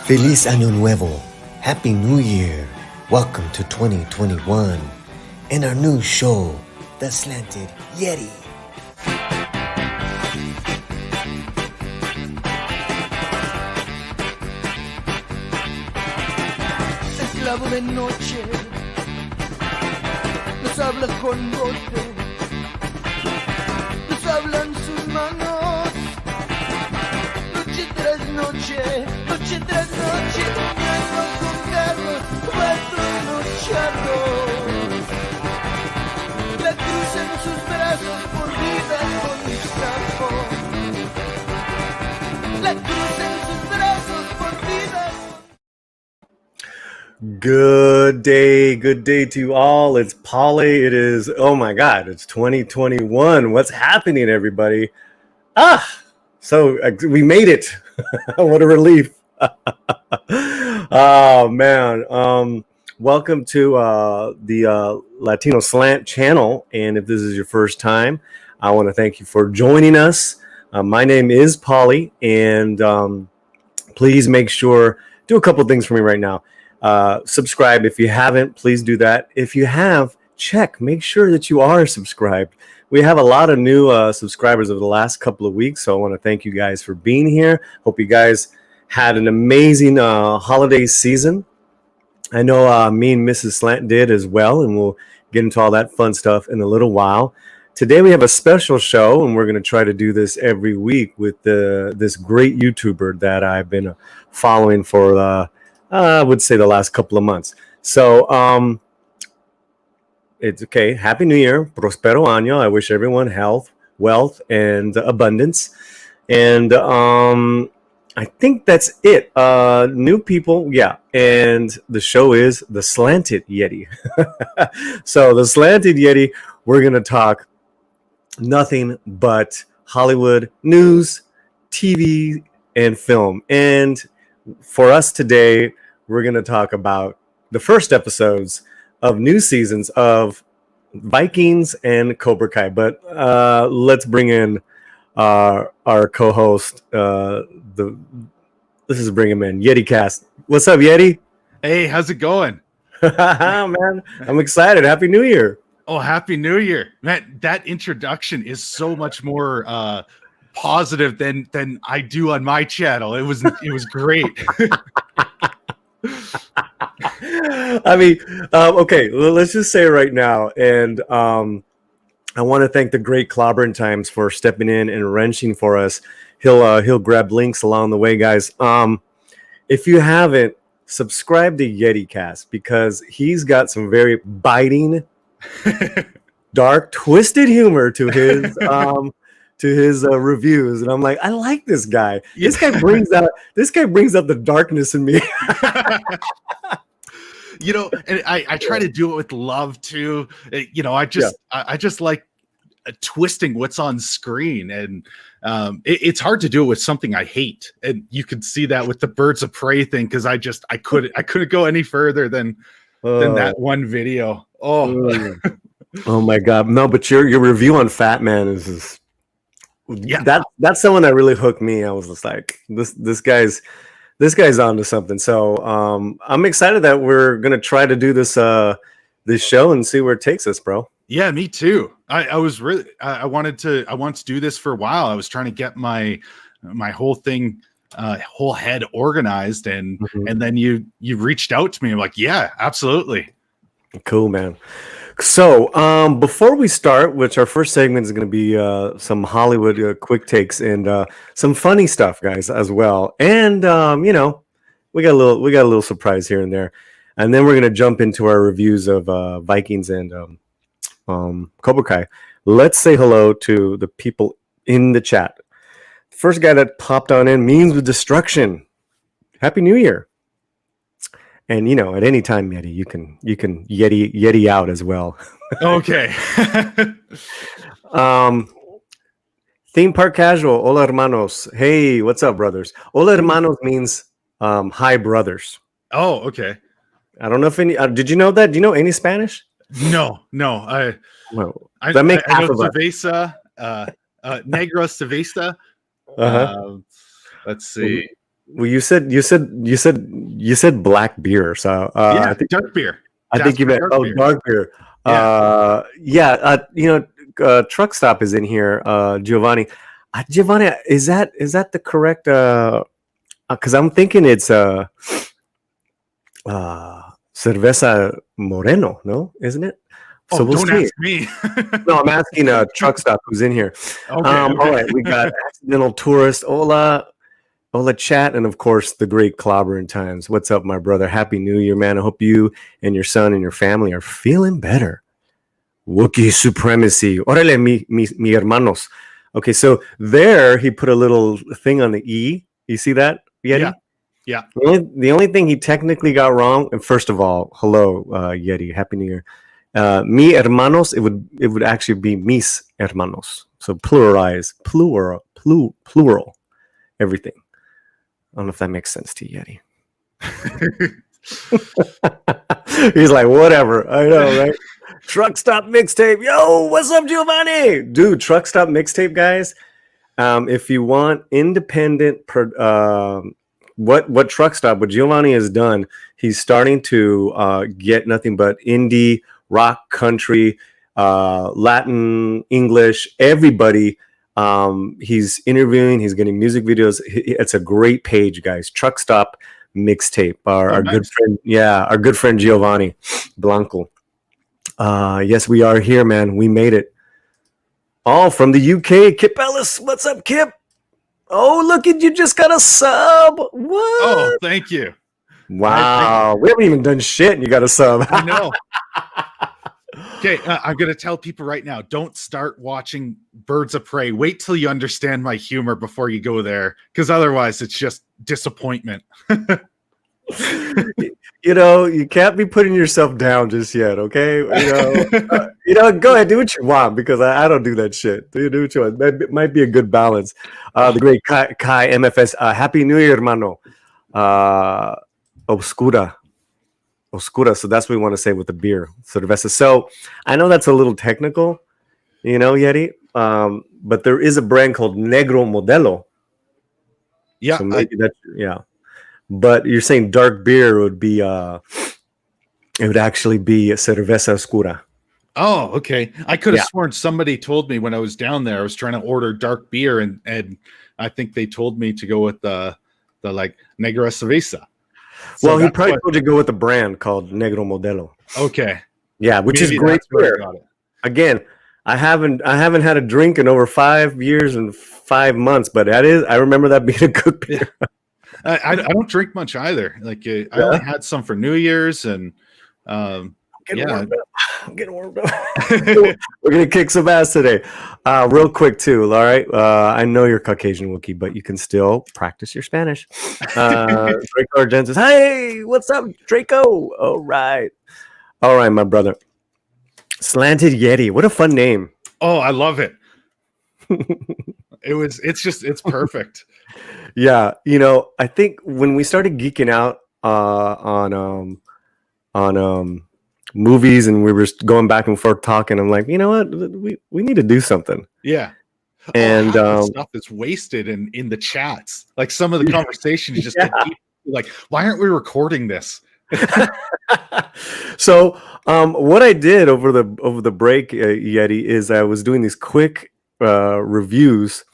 Feliz Año Nuevo. Happy New Year. Welcome to 2021 and our new show, The Slanted Yeti. Esclavo de noche, nos habla con bote, nos hablan sus manos, noche tras noche, noche tras noche, soñando con carros, cuatro charros, la cruz en sus brazos por vida con mi sapo, la cruz en sus brazos por vida. Good day to you all. It's PAULIE. It is, oh my God, it's 2021. What's happening, everybody? So we made it. What a relief. Oh, man. Welcome to the Latino Slant channel. And if this is your first time, I want to thank you for joining us. My name is PAULIE, and please make sure, do a couple things for me right now. Subscribe if you haven't, please do that. If you have, make sure that you are subscribed. We have a lot of new subscribers over the last couple of weeks, so I want to thank you guys for being here. Hope you guys had an amazing holiday season. I know me and Mrs. Slant did as well, and we'll get into all that fun stuff in a little while. Today we have a special show, and we're going to try to do this every week with this great YouTuber that I've been following for I would say the last couple of months. So it's okay. Happy New Year. Prospero año. I wish everyone health, wealth, and abundance. And I think that's it. New people. Yeah. And the show is The Slanted Yeti. So The Slanted Yeti, we're going to talk nothing but Hollywood news, TV, and film. And for us today, we're going to talk about the first episodes of new seasons of Vikings and Cobra Kai. But let's bring in our co-host. Let's just bring him in. YetiCast. What's up, Yeti? Hey, how's it going? Man, I'm excited. Happy New Year. Oh, Happy New Year. Man, that introduction is so much more positive than I do on my channel. It was great. I mean, okay, let's just say right now, and I want to thank the great Clobbering Times for stepping in and wrenching for us. He'll grab links along the way, guys. If you haven't, subscribe to YetiCas because he's got some very biting, dark, twisted humor to his reviews, and I'm like, I like this guy. Yeah. This guy brings out the darkness in me. You know, and I try to do it with love too. You know, I just like twisting what's on screen, and it's hard to do it with something I hate. And you can see that with the Birds of Prey thing, because I couldn't go any further than that one video. Oh my God, no! But your review on Fat Man is yeah, that's someone that really hooked me. I was just like, this guy's onto something. So I'm excited that we're gonna try to do this show and see where it takes us, bro. Yeah, me too. I wanted to do this for a while. I was trying to get my whole thing, whole head organized, and then you reached out to me. I'm like, yeah, absolutely. Cool, man. So before we start, which our first segment is going to be some Hollywood quick takes and some funny stuff, guys, as well. And you know, we got a little surprise here and there, and then we're going to jump into our reviews of Vikings and Cobra Kai. Let's say hello to the people in the chat. First guy that popped on in, Means with Destruction. Happy New Year. And you know, at any time, Yeti, you can Yeti out as well. Okay. Theme Park Casual. Hola, hermanos. Hey, what's up, brothers? Hola, hermanos means hi, brothers. Oh, okay. I don't know if any. Did you know that? Do you know any Spanish? No. That makes I know cerveza, Negro cerveza. Let's see. Well, you said black beer. So Yeah, I think dark beer. I think you meant Jasper dark beer. Yeah. Truck stop is in here. Giovanni, Giovanni, is that the correct? Because I'm thinking it's cerveza moreno, no, isn't it? So Oh, we'll don't see. ask me. No, I'm asking truck stop who's in here. Okay, All right, we got accidental tourist. Hola chat, and of course the great clobbering times. What's up, my brother? Happy New Year, man. I hope you and your son and your family are feeling better. Wookiee supremacy. Órale, mi hermanos. Okay, so there he put a little thing on the E. You see that, Yeti? Yeah. The only thing he technically got wrong, and first of all, hello, Yeti, Happy New Year. Mi hermanos, it would actually be mis hermanos. So pluralize, plural, everything. I don't know if that makes sense to you, Yeti. He's like, whatever. I know, right? Truck stop mixtape. Yo, what's up, Giovanni? Dude, truck stop mixtape, guys. If you want independent, what truck stop? What Giovanni has done, he's starting to get nothing but indie, rock, country, Latin, English, everybody. He's interviewing. He's getting music videos. It's a great page, guys. Truck stop mixtape. Our nice. good friend, our good friend Giovanni Blanco. Yes, we are here, man. We made it. All from the UK. Kip Ellis, what's up, Kip? Oh, look at you! Just got a sub. What? Oh, thank you. Wow, we haven't even done shit, and you got a sub. I know. Okay, I'm going to tell people right now, don't start watching Birds of Prey. Wait till you understand my humor before you go there, because otherwise it's just disappointment. You can't be putting yourself down just yet, okay? Go ahead, do what you want, because I don't do that shit. Do what you want. It might be a good balance. The great Kai MFS. Happy New Year, hermano. Oscura. So that's what we want to say with the beer, cerveza. So I know that's a little technical, Yeti. But there is a brand called Negro Modelo. Yeah. So maybe But you're saying dark beer would be it would actually be cerveza oscura. Oh, okay. I could have sworn somebody told me when I was down there, I was trying to order dark beer, and I think they told me to go with the like Negra Cerveza. So well, he probably told you to go with a brand called Negro Modelo. Okay. Yeah, which is great beer. Again, I haven't had a drink in over 5 years and 5 months, but I remember that being a good beer. I don't drink much either. Like I only had some for New Year's, and I'm getting warmed up. We're gonna kick some ass today, real quick too. All right, I know you're Caucasian Wookiee, but you can still practice your Spanish. Draco Argent says, "Hey, what's up, Draco? All right, my brother. Slanted Yeti. What a fun name. Oh, I love it. It's perfect. Yeah, I think when we started geeking out on movies and we were going back and forth talking, I'm like, you know what, we need to do something. Yeah. And stuff is wasted in the chats. Like some of the conversations just get deep. Like, why aren't we recording this? So what I did over the break, Yeti, is I was doing these quick reviews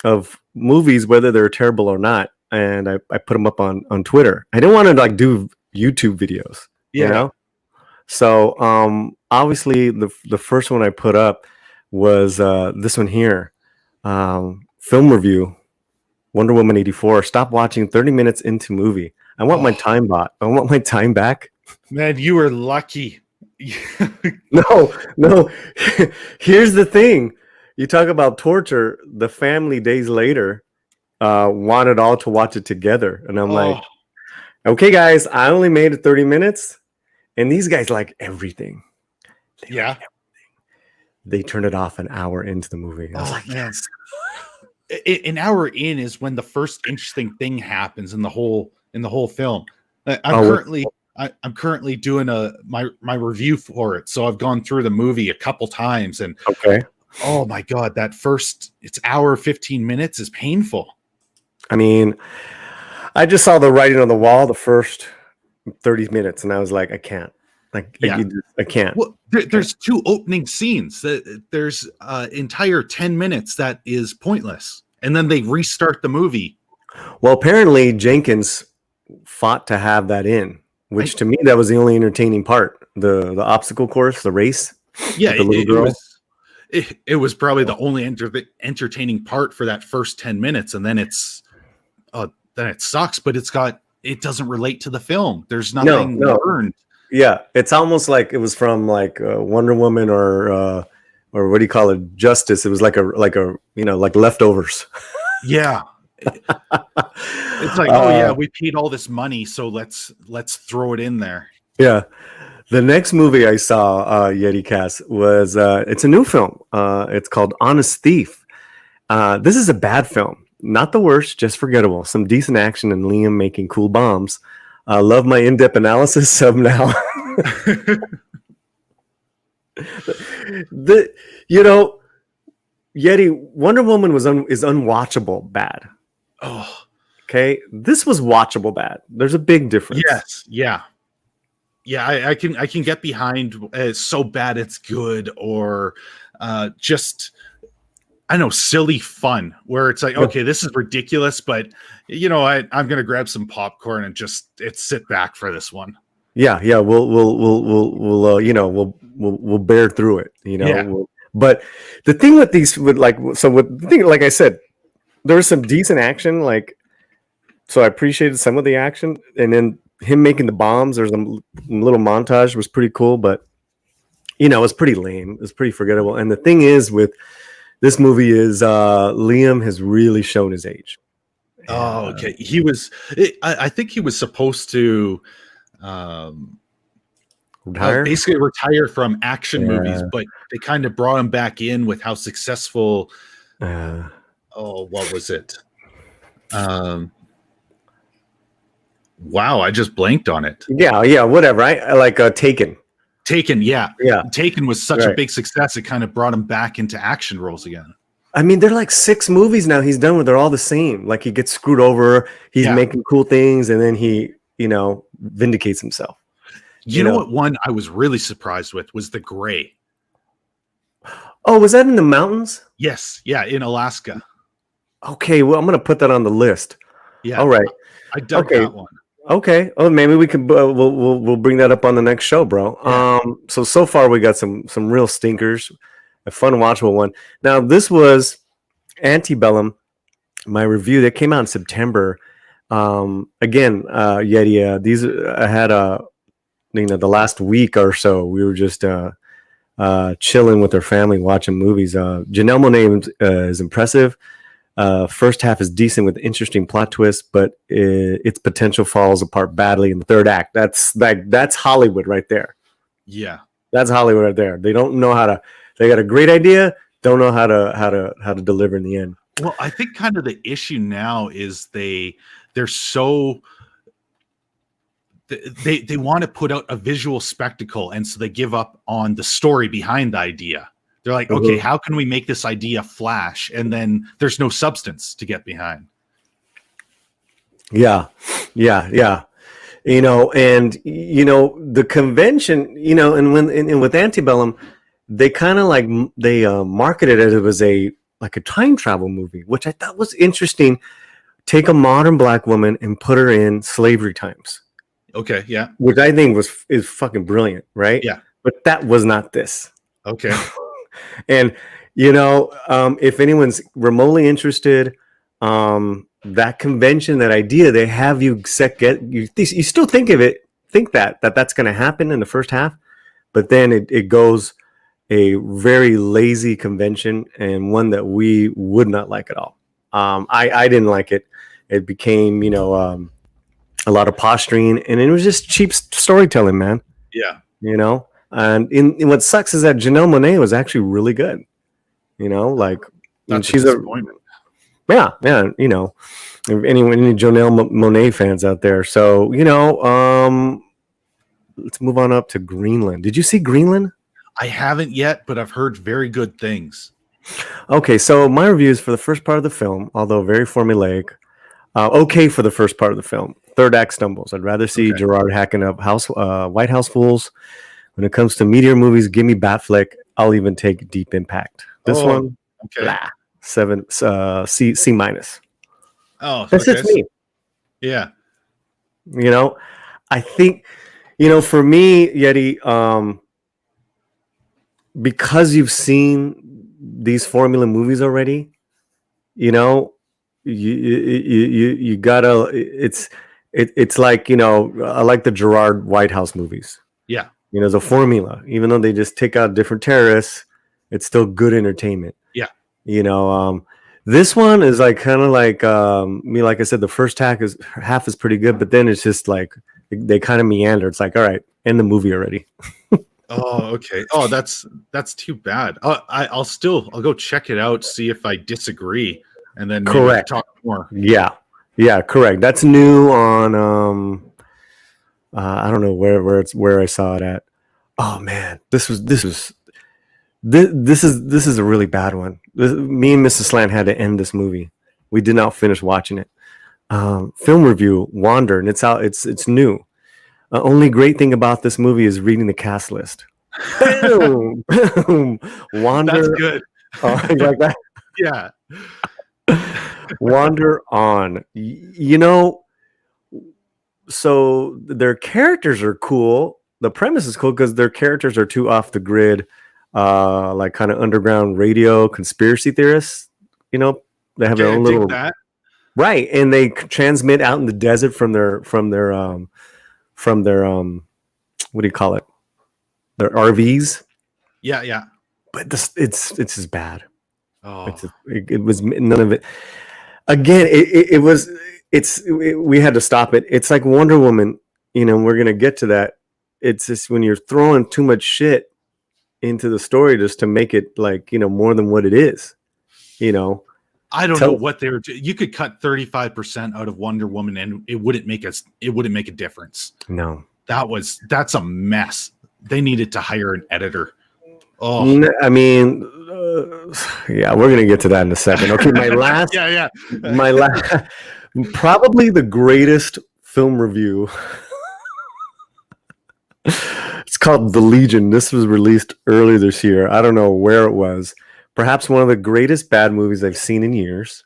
of movies, whether they're terrible or not, and I put them up on Twitter. I didn't want to do YouTube videos, So obviously the first one I put up was this one here, film review, Wonder Woman 84. Stop watching 30 minutes into movie. I want my time back. I want my time back. Man, you were lucky. No. Here's the thing. You talk about torture. The family days later wanted all to watch it together. And I'm like, okay, guys, I only made it 30 minutes. And these guys like everything. They turned it off an hour into the movie. I was like, man. An hour in is when the first interesting thing happens in the whole film. I'm currently doing my review for it. So I've gone through the movie a couple times, and oh my God, that first, it's hour 15 minutes is painful. I mean, I just saw the writing on the wall the first 30 minutes, and I was like, I can't. I can't. Well, there's two opening scenes. There's entire 10 minutes that is pointless, and then they restart the movie. Well, apparently Jenkins fought to have that in, which to me that was the only entertaining part. The obstacle course, the race. Yeah, with the little girl. It was probably the only entertaining part for that first 10 minutes, and then it sucks. But it doesn't relate to the film. There's nothing earned. Yeah, it's almost like it was from like Wonder Woman or what do you call it, Justice. It was like leftovers. Yeah, it's like, oh yeah, we paid all this money, so let's throw it in there. Yeah. The next movie I saw, YetiCas, was it's a new film. It's called Honest Thief. This is a bad film, not the worst, just forgettable. Some decent action and Liam making cool bombs. Love my in-depth analysis of now. Yeti, Wonder Woman is unwatchable bad. Oh, okay. This was watchable bad. There's a big difference. Yes. Yeah. Yeah. I can get behind so bad it's good, or just, I don't know, silly fun where it's like, okay, this is ridiculous, but I'm gonna grab some popcorn and just sit back for this one. Yeah, we'll bear through it, Yeah. But the thing with these, like I said, there was some decent action, so I appreciated some of the action, and then him making the bombs. There's a little montage was pretty cool, but it was pretty lame. It was pretty forgettable. And the thing is with this movie is Liam has really shown his age. Oh, okay. I think he was supposed to basically retire from action movies, but they kind of brought him back in with how successful. What was it? Wow, I just blanked on it. Yeah, whatever. I like Taken. Yeah. Taken was such a big success; it kind of brought him back into action roles again. I mean, they're like 6 movies now he's done with. They're all the same. Like he gets screwed over, he's making cool things, and then he, vindicates himself. You know what one I was really surprised with was The Gray. Oh, was that in the mountains? Yes. Yeah, in Alaska. Okay, well, I'm gonna put that on the list. Yeah. All right. I dug that one. Okay. Oh, maybe we can. We'll bring that up on the next show, bro. Yeah. So far we got some real stinkers. A fun watchable one. Now this was Antebellum, my review that came out in September. Again, Yeti. These I had the last week or so we were just chilling with our family watching movies. Janelle Monáe is impressive. First half is decent with interesting plot twists, but its potential falls apart badly in the third act. That's Hollywood right there. Yeah, that's Hollywood right there. They don't know how to. They got a great idea, don't know how to deliver in the end. Well, I think kind of the issue now is they're so they want to put out a visual spectacle, and so they give up on the story behind the idea. They're like, okay, how can we make this idea flash? And then there's no substance to get behind. Yeah. The convention, and with Antebellum, they kind of marketed it as it was a time travel movie, which I thought was interesting. Take a modern black woman and put her in slavery times. Okay, yeah. Which I think is fucking brilliant, right? Yeah. But that was not this. Okay. And if anyone's remotely interested, that convention, that idea, they have you you still think that's going to happen in the first half, but then it goes a very lazy convention, and one that we would not like at all. I didn't like it. It became a lot of posturing, and it was just cheap storytelling, man. Yeah. And in what sucks is that Janelle Monáe was actually really good. She's a disappointment. Yeah. Any Janelle Monáe fans out there. So, let's move on up to Greenland. Did you see Greenland? I haven't yet, but I've heard very good things. Okay, so my reviews for the first part of the film, although very formulaic, Okay for the first part of the film. Third act stumbles. I'd rather see Gerard hacking up White House fools. When it comes to meteor movies, give me Batfleck. I'll even take Deep Impact. This one, blah, 7 C minus. Oh, that's just me. Yeah. You know, I think, for me, Yeti, because you've seen these formula movies already, you gotta. It's like, I like the Gerard White House movies. Yeah. The formula, even though they just take out different terrorists, it's still good entertainment. Yeah. This one is like kind of like like I said, the first half is pretty good, but then it's just like they kind of meander. It's like, all right, end the movie already. Oh, okay. Oh, that's too bad. I'll go check it out, see if I disagree, and then maybe talk more. Yeah, correct. That's new on I don't know where I saw it at. Oh man, this is a really bad one. Me and Mrs. Slant had to end this movie. We did not finish watching it. Film review, Wander, and it's out. It's new. Only great thing about this movie is reading the cast list. Boom, boom. Wander. That's good. You like that? Yeah. Wander on. So their characters are cool. The premise is cool because their characters are too off the grid, like kind of underground radio conspiracy theorists. They have their own little right, and they transmit out in the desert from their what do you call it? Their RVs. Yeah. But it's just bad. Oh, it was none of it. Again, we had to stop it. It's like Wonder Woman, we're going to get to that. It's just when you're throwing too much shit into the story just to make it like, more than what it is, I don't know what they were. You could cut 35% out of Wonder Woman and it wouldn't make a difference. No, that's a mess. They needed to hire an editor. Oh, I mean, yeah, we're going to get to that in a second. Okay. My last, probably the greatest film review. It's called The Legion. This was released earlier this year. I don't know where it was. Perhaps one of the greatest bad movies I've seen in years.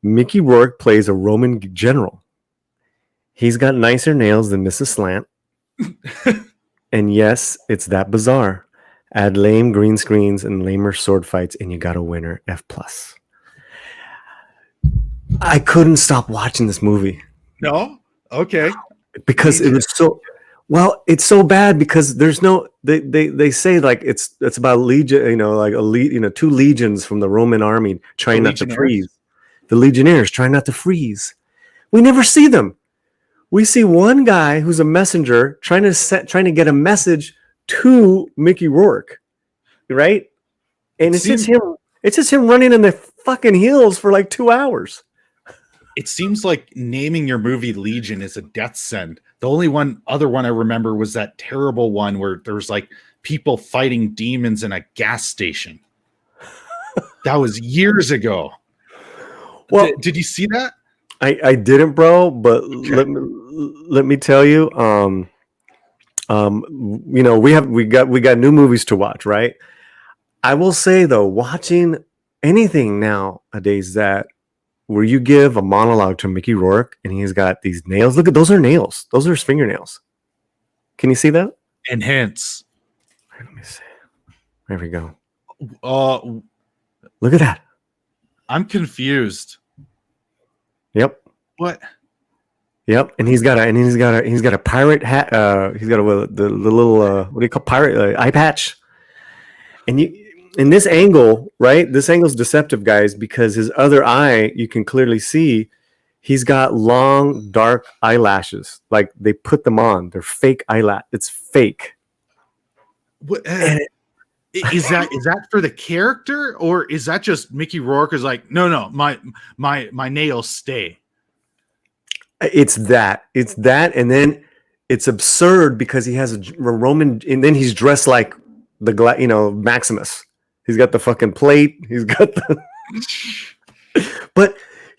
Mickey Rourke plays a Roman general. He's got nicer nails than Mrs. Slant. And yes, it's that bizarre. Add lame green screens and lamer sword fights, and you got a winner. F+. I couldn't stop watching this movie. No? Okay. Because it was so... Well, it's so bad because there's no... They say like it's about legion, like elite, 2 legions from the Roman army trying not to freeze. The legionnaires trying not to freeze. We never see them. We see one guy who's a messenger trying to get a message to Mickey Rourke, right? And it's just him running in the fucking hills for like 2 hours. It seems like naming your movie Legion is a death sentence. The only other one I remember was that terrible one where there was like people fighting demons in a gas station. That was years ago. Well, did you see that? I didn't, bro. But let me tell you, we got new movies to watch, right? I will say though, watching anything nowadays where you give a monologue to Mickey Rourke and he's got these nails. Look at those are nails. Those are his fingernails. Can you see that? Enhance. Let me see. There we go. Look at that. I'm confused. Yep. What? Yep. And he's got a pirate hat. He's got the little what do you call pirate eye patch. And in this angle, right? This angle's deceptive, guys, because his other eye, you can clearly see he's got long, dark eyelashes. Like they put them on. They're fake eyelash. It's fake. What, is that for the character, or is that just Mickey Rourke is like, no, my nails stay? It's that, and then it's absurd because he has a Roman, and then he's dressed like Maximus. He's got the fucking plate. He's got the, but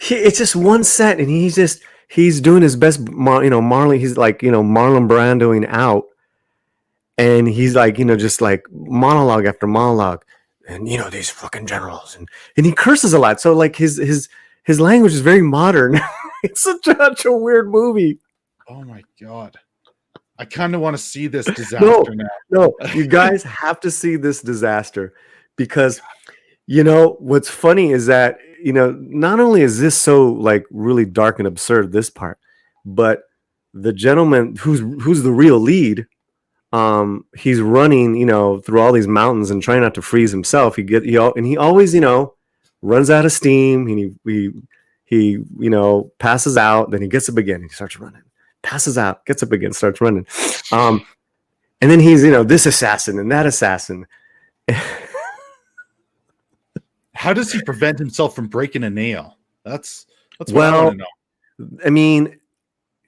it's just one set, and he's doing his best. Marlon. He's like Marlon Brandoing out, and he's like just like monologue after monologue, and these fucking generals, and he curses a lot. So like his language is very modern. It's such a weird movie. Oh my god. I kind of want to see this disaster now. No, you guys have to see this disaster, because what's funny is that not only is this so like really dark and absurd, this part, but the gentleman who's the real lead, he's running through all these mountains and trying not to freeze himself. He always runs out of steam, and he passes out, then he gets up again, he starts running, passes out, gets up again, starts running, and then he's this assassin and that assassin. How does he prevent himself from breaking a nail? That's what I want to know. I mean,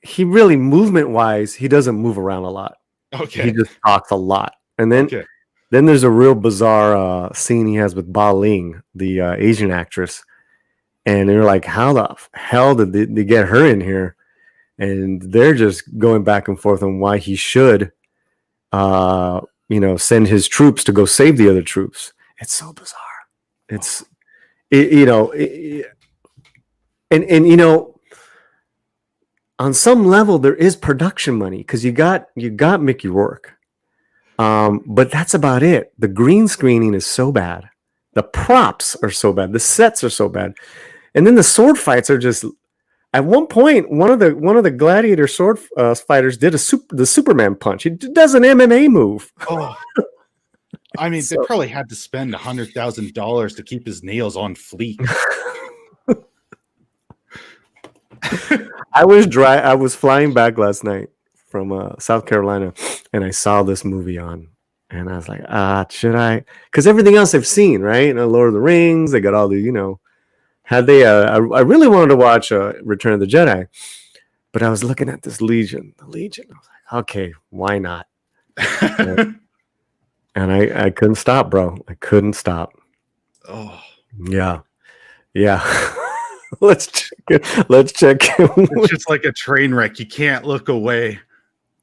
he really, movement wise, he doesn't move around a lot. Okay. He just talks a lot. And then there's a real bizarre scene he has with Ba Ling, the Asian actress. And they're like, how the hell did they get her in here? And they're just going back and forth on why he should send his troops to go save the other troops. It's so bizarre. On some level there is production money, because you got Mickey Rourke, but that's about it. The green screening is so bad, the props are so bad, the sets are so bad, and then the sword fights are just. At one point, one of the gladiator sword fighters did the Superman punch. He does an MMA move. Oh. I mean, they probably had to spend $100,000 to keep his nails on fleek. I was flying back last night from South Carolina, and I saw this movie on, and I was like, should I? Because everything else I've seen, right? Lord of the Rings, they got all the, had they? I really wanted to watch Return of the Jedi, but I was looking at this Legion. The Legion. I was like, okay, why not? And I couldn't stop, bro. I couldn't stop. Oh, yeah. Let's check it. It's just like a train wreck. You can't look away.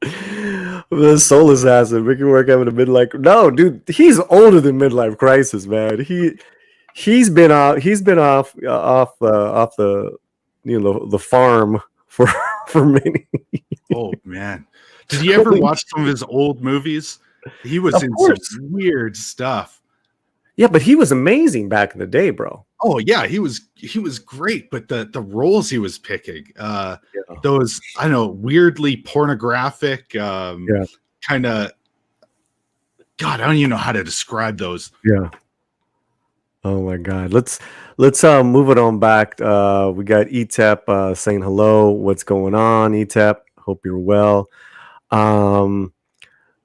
The Soul Assassin, Mickey Rourke having a midlife. No, dude, he's older than midlife crisis, man. He's been off the the farm for many years. Oh man, did you ever watch some of his old movies? He was in some weird stuff. Yeah, but he was amazing back in the day, bro. Oh yeah, he was great, but the roles he was picking, those I don't know, weirdly pornographic, kind of. God, I don't even know how to describe those. Yeah. Oh my God. Let's move it on back. We got ETEP saying hello. What's going on, ETEP? Hope you're well.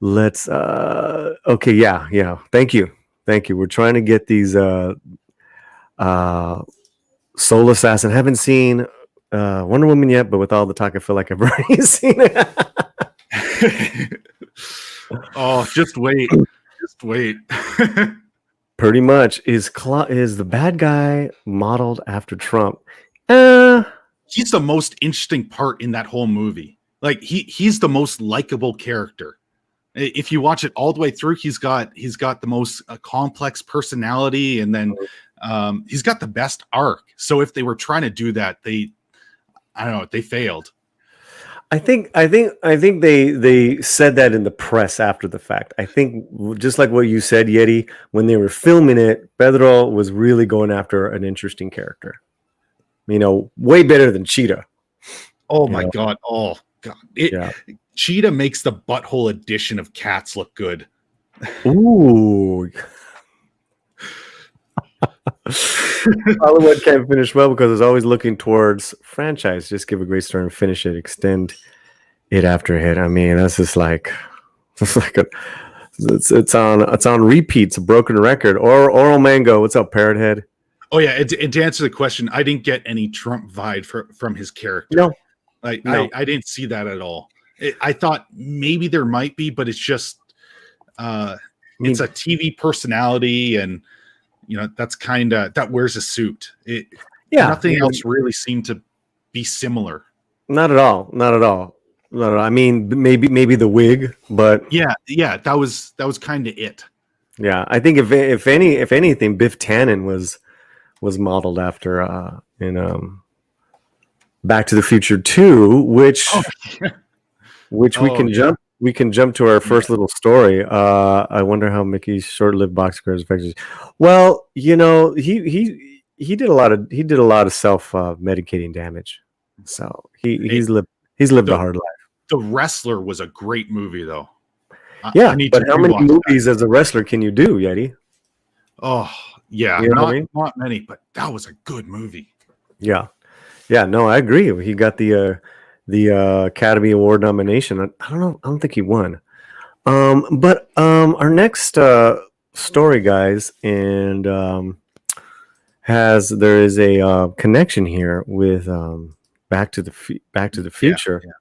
Let's okay, yeah. Thank you. We're trying to get these Soul Assassin. Haven't seen Wonder Woman yet, but with all the talk, I feel like I've already seen it. Oh, just wait. Pretty much. Is the bad guy modeled after Trump? He's the most interesting part in that whole movie. Like he's the most likable character. If you watch it all the way through, he's got the most complex personality, and then he's got the best arc. So if they were trying to do that, they failed. I think they said that in the press after the fact. I think just like what you said, Yeti, when they were filming it, Pedro was really going after an interesting character. Way better than Cheetah. Oh my God. Oh God. Cheetah makes the butthole edition of Cats look good. Ooh. Hollywood can't finish well because it's always looking towards franchise. Just give a great story and finish it. Extend it after a hit. I mean, that's just like it's on repeat. It's a broken record. Oral Mango. What's up, Parrot Head? Oh yeah. And to answer the question, I didn't get any Trump vibe from his character. No. I didn't see that at all. I thought maybe there might be, but it's just it's a TV personality, and that's kind of that wears a suit. Yeah, nothing else really seemed to be similar. Not at all. Not at all. Not at all. I mean, maybe the wig, but Yeah, that was kind of it. yeah, I think if anything, Biff Tannen was modeled after in Back to the Future 2, which we can jump to our first little story. I wonder how Mickey's short-lived boxcar affects. Well, you know, he did a lot of self medicating damage. So he's lived a hard life. The Wrestler was a great movie, though. Yeah, but how many movies as a wrestler can you do, Yeti? Oh, yeah, you know what I mean? Not many, but that was a good movie. Yeah, no, I agree. He got the Academy Award nomination. I don't know. I don't think he won. But our next story, guys, and there is a connection here with Back to the Future. Yeah.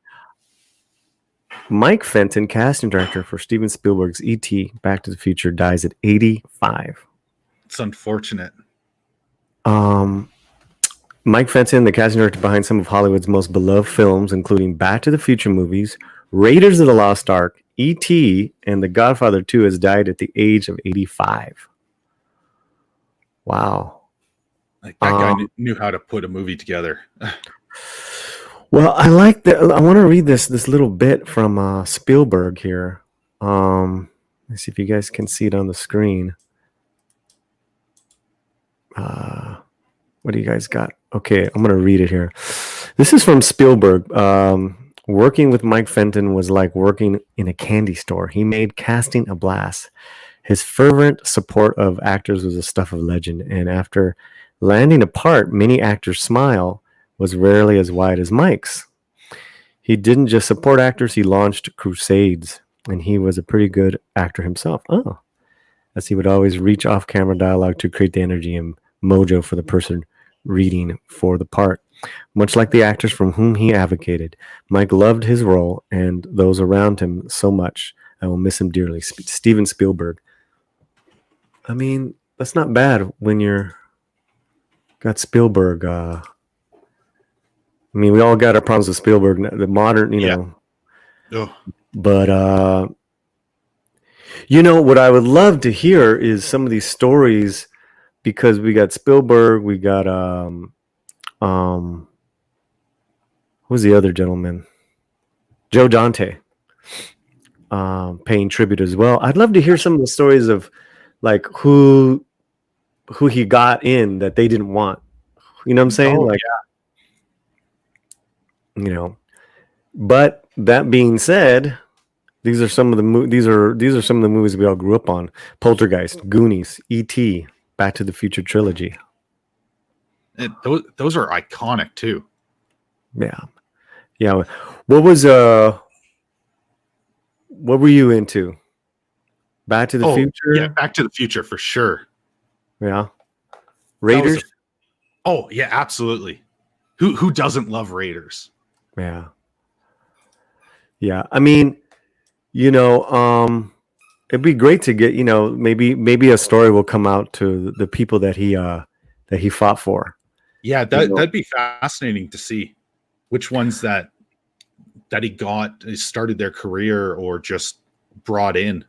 Mike Fenton, casting director for Steven Spielberg's E.T. Back to the Future, dies at 85. It's unfortunate. Mike Fenton, the casting director behind some of Hollywood's most beloved films, including Back to the Future movies, Raiders of the Lost Ark, E.T., and The Godfather 2, has died at the age of 85. Wow. Like that guy knew how to put a movie together. Well, I like that. I want to read this little bit from Spielberg here. Let's see if you guys can see it on the screen. What do you guys got? Okay, I'm going to read it here. This is from Spielberg. Working with Mike Fenton was like working in a candy store. He made casting a blast. His fervent support of actors was the stuff of legend. And after landing a part, many actors' smile was rarely as wide as Mike's. He didn't just support actors, he launched crusades. And he was a pretty good actor himself. Oh, as he would always reach off-camera dialogue to create the energy and mojo for the person reading for the part. Much like the actors from whom he advocated, Mike loved his role and those around him so much. I will miss him dearly. Steven Spielberg. I mean, that's not bad when you're got Spielberg. I mean, we all got our problems with Spielberg, the modern, you know. Oh. But, you know, what I would love to hear is some of these stories, because we got Spielberg, we got, who's the other gentleman? Joe Dante, paying tribute as well. I'd love to hear some of the stories of, like, who he got in that they didn't want. You know what I'm saying? Oh, like, you know, but that being said, these are some of the these are some of the movies we all grew up on: Poltergeist, Goonies, E.T., Back to the Future trilogy. And those are iconic too. Yeah. What were you into? Back to the Future? Yeah, Back to the Future for sure. Yeah. Raiders? Oh, yeah, absolutely. Who doesn't love Raiders? Yeah. I mean, you know, it'd be great to get, you know, maybe a story will come out to the people that he fought for. Yeah, that'd be fascinating to see which ones that he started their career or just brought in.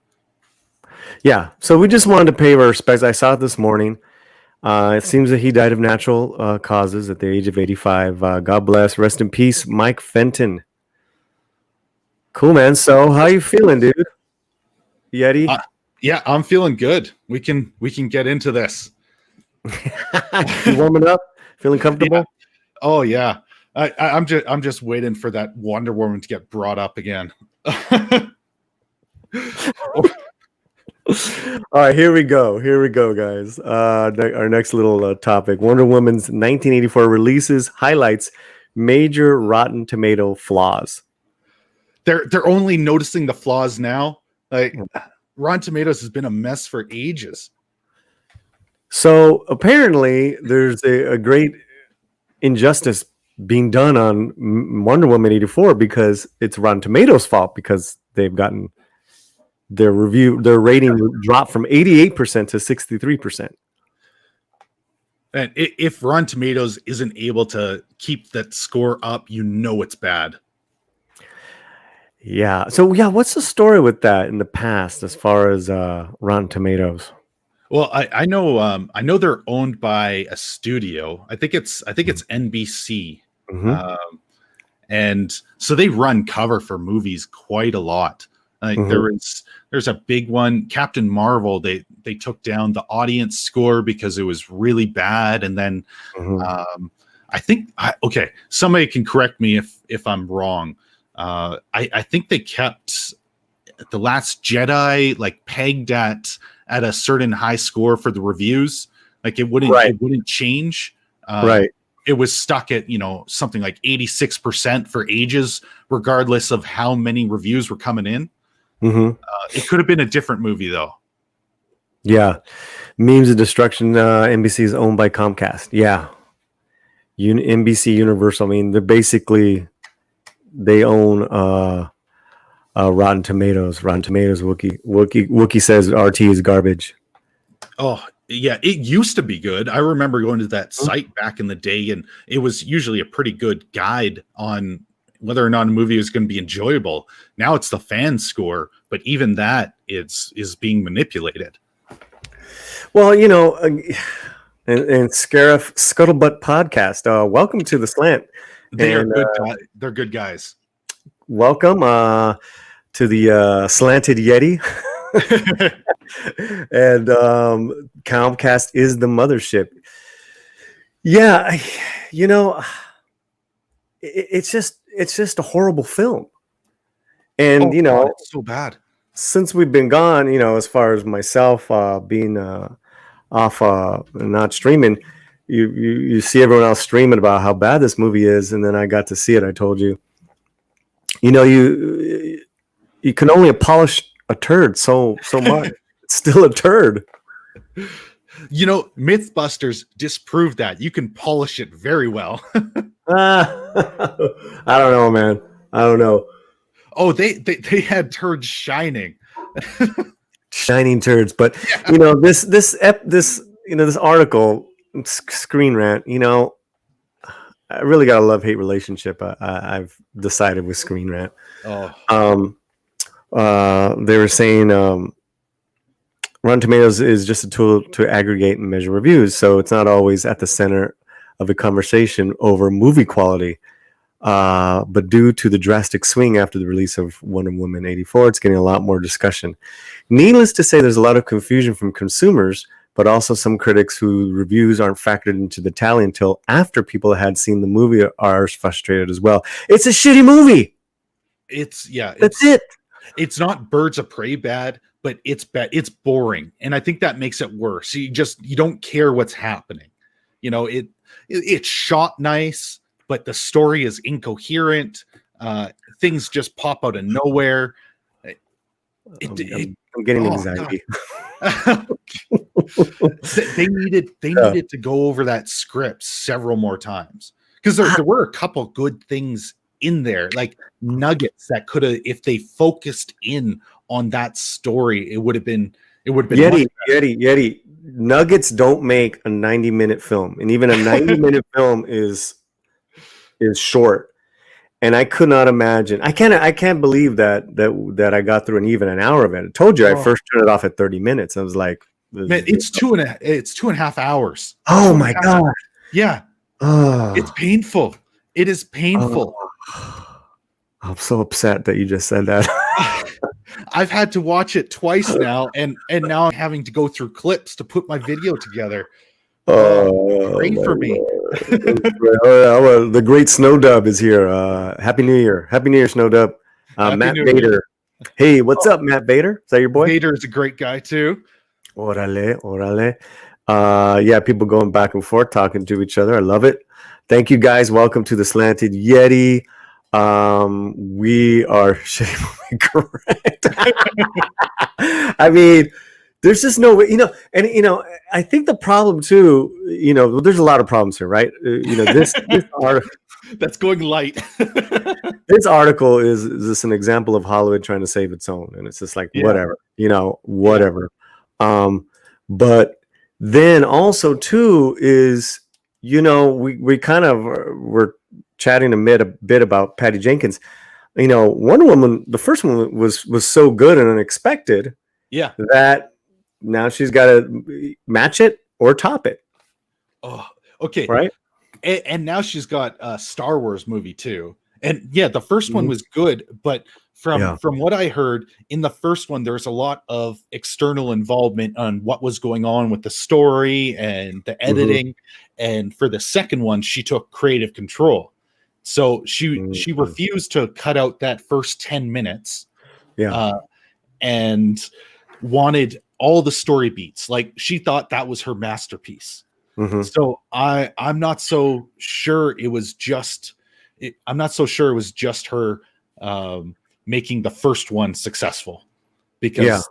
Yeah, so we just wanted to pay our respects. I saw it this morning. It seems that he died of natural causes at the age of 85. God bless. Rest in peace, Mike Fenton. Cool, man. So how you feeling, dude? Yeti? Yeah, I'm feeling good. We can get into this. You warming up? Feeling comfortable? Yeah. Oh yeah. I'm just waiting for that Wonder Woman to get brought up again. All right, here we go, guys. Our next little topic: Wonder Woman's 1984 releases highlights major Rotten Tomato flaws. They're only noticing the flaws now. Like, Rotten Tomatoes has been a mess for ages. So apparently, there's a great injustice being done on Wonder Woman 84 because it's Rotten Tomatoes' fault, because they've gotten their rating dropped from 88% to 63%. And if Rotten Tomatoes isn't able to keep that score up, you know it's bad. Yeah. So yeah, what's the story with that in the past as far as Rotten Tomatoes? Well, I know they're owned by a studio. I think it's NBC. Mhm. And so they run cover for movies quite a lot. Like there's a big one, Captain Marvel. They took down the audience score because it was really bad, and then I think okay, somebody can correct me if I'm wrong. I think they kept The Last Jedi like pegged at a certain high score for the reviews. Like it wouldn't change. Right. It was stuck at, something like 86% for ages, regardless of how many reviews were coming in. It could have been a different movie though. Yeah. Memes of Destruction. NBC is owned by Comcast. Yeah. NBC Universal. I mean, they own Rotten Tomatoes. Rotten Tomatoes. Wookie says RT is garbage. Oh yeah, it used to be good. I remember going to that site back in the day, and it was usually a pretty good guide on whether or not a movie is going to be enjoyable. Now it's the fan score, but even that is being manipulated. Well, and Scuttlebutt podcast. Welcome to the Slant. They're good guys. Welcome to the Slanted Yeti. And Comcast is the mothership. Yeah, it's just a horrible film. And God, it's so bad. Since we've been gone, as far as myself being off not streaming, you see everyone else streaming about how bad this movie is, and then I got to see it. I told you, you can only polish a turd so much. It's still a turd. Mythbusters disproved that. You can polish it very well. I don't know, man. I don't know. Oh, they had turds shining. Shining turds. But this article, Screen Rant, I really got a love-hate relationship. I've decided with Screen Rant. They were saying Rotten Tomatoes is just a tool to aggregate and measure reviews, so it's not always at the center of a conversation over movie quality. But due to the drastic swing after the release of Wonder Woman 84, it's getting a lot more discussion. Needless to say, there's a lot of confusion from consumers, but also some critics whose reviews aren't factored into the tally until after people had seen the movie are frustrated as well. It's a shitty movie. That's it. It's not Birds of Prey bad, but it's bad. It's boring, and I think that makes it worse. You don't care what's happening. It's shot nice, but the story is incoherent. Things just pop out of nowhere. I'm getting anxiety. They needed to go over that script several more times, because there were a couple good things in there, like nuggets that could have, if they focused in on that story, it would have been Yeti. Nuggets don't make a 90-minute film, and even a 90-minute film is short. And I could not imagine. I can't believe that I got through an hour of it. I told you I first turned it off at 30 minutes. I was like, man, it's 2.5 hours. Oh my god. Yeah. It's painful. It is painful. I'm so upset that you just said that. I've had to watch it twice now, and now I'm having to go through clips to put my video together. Pray for me. The great Snow Dub is here. Happy New Year. Happy New Year, Snow Dub. Matt Bader. Hey, what's up, Matt Bader? Is that your boy? Bader is a great guy too. Orale. Yeah, people going back and forth, talking to each other. I love it. Thank you, guys. Welcome to the Slanted Yeti. We are correct. I mean, there's just no way, I think the problem too, there's a lot of problems here, right? This article that's going light. This article is just an example of Hollywood trying to save its own, and it's just like whatever. But Then also too is, we kind of were chatting a bit about Patty Jenkins. Wonder Woman, the first one was so good and unexpected. Yeah. That now she's got to match it or top it. Oh, okay. Right. And now she's got a Star Wars movie too. And yeah, the first one was good, but from what I heard, in the first one, there's a lot of external involvement on what was going on with the story and the editing. And for the second one, she took creative control. So she refused to cut out that first 10 minutes. And wanted all the story beats. Like, she thought that was her masterpiece. So I'm not so sure it was just her making the first one successful, because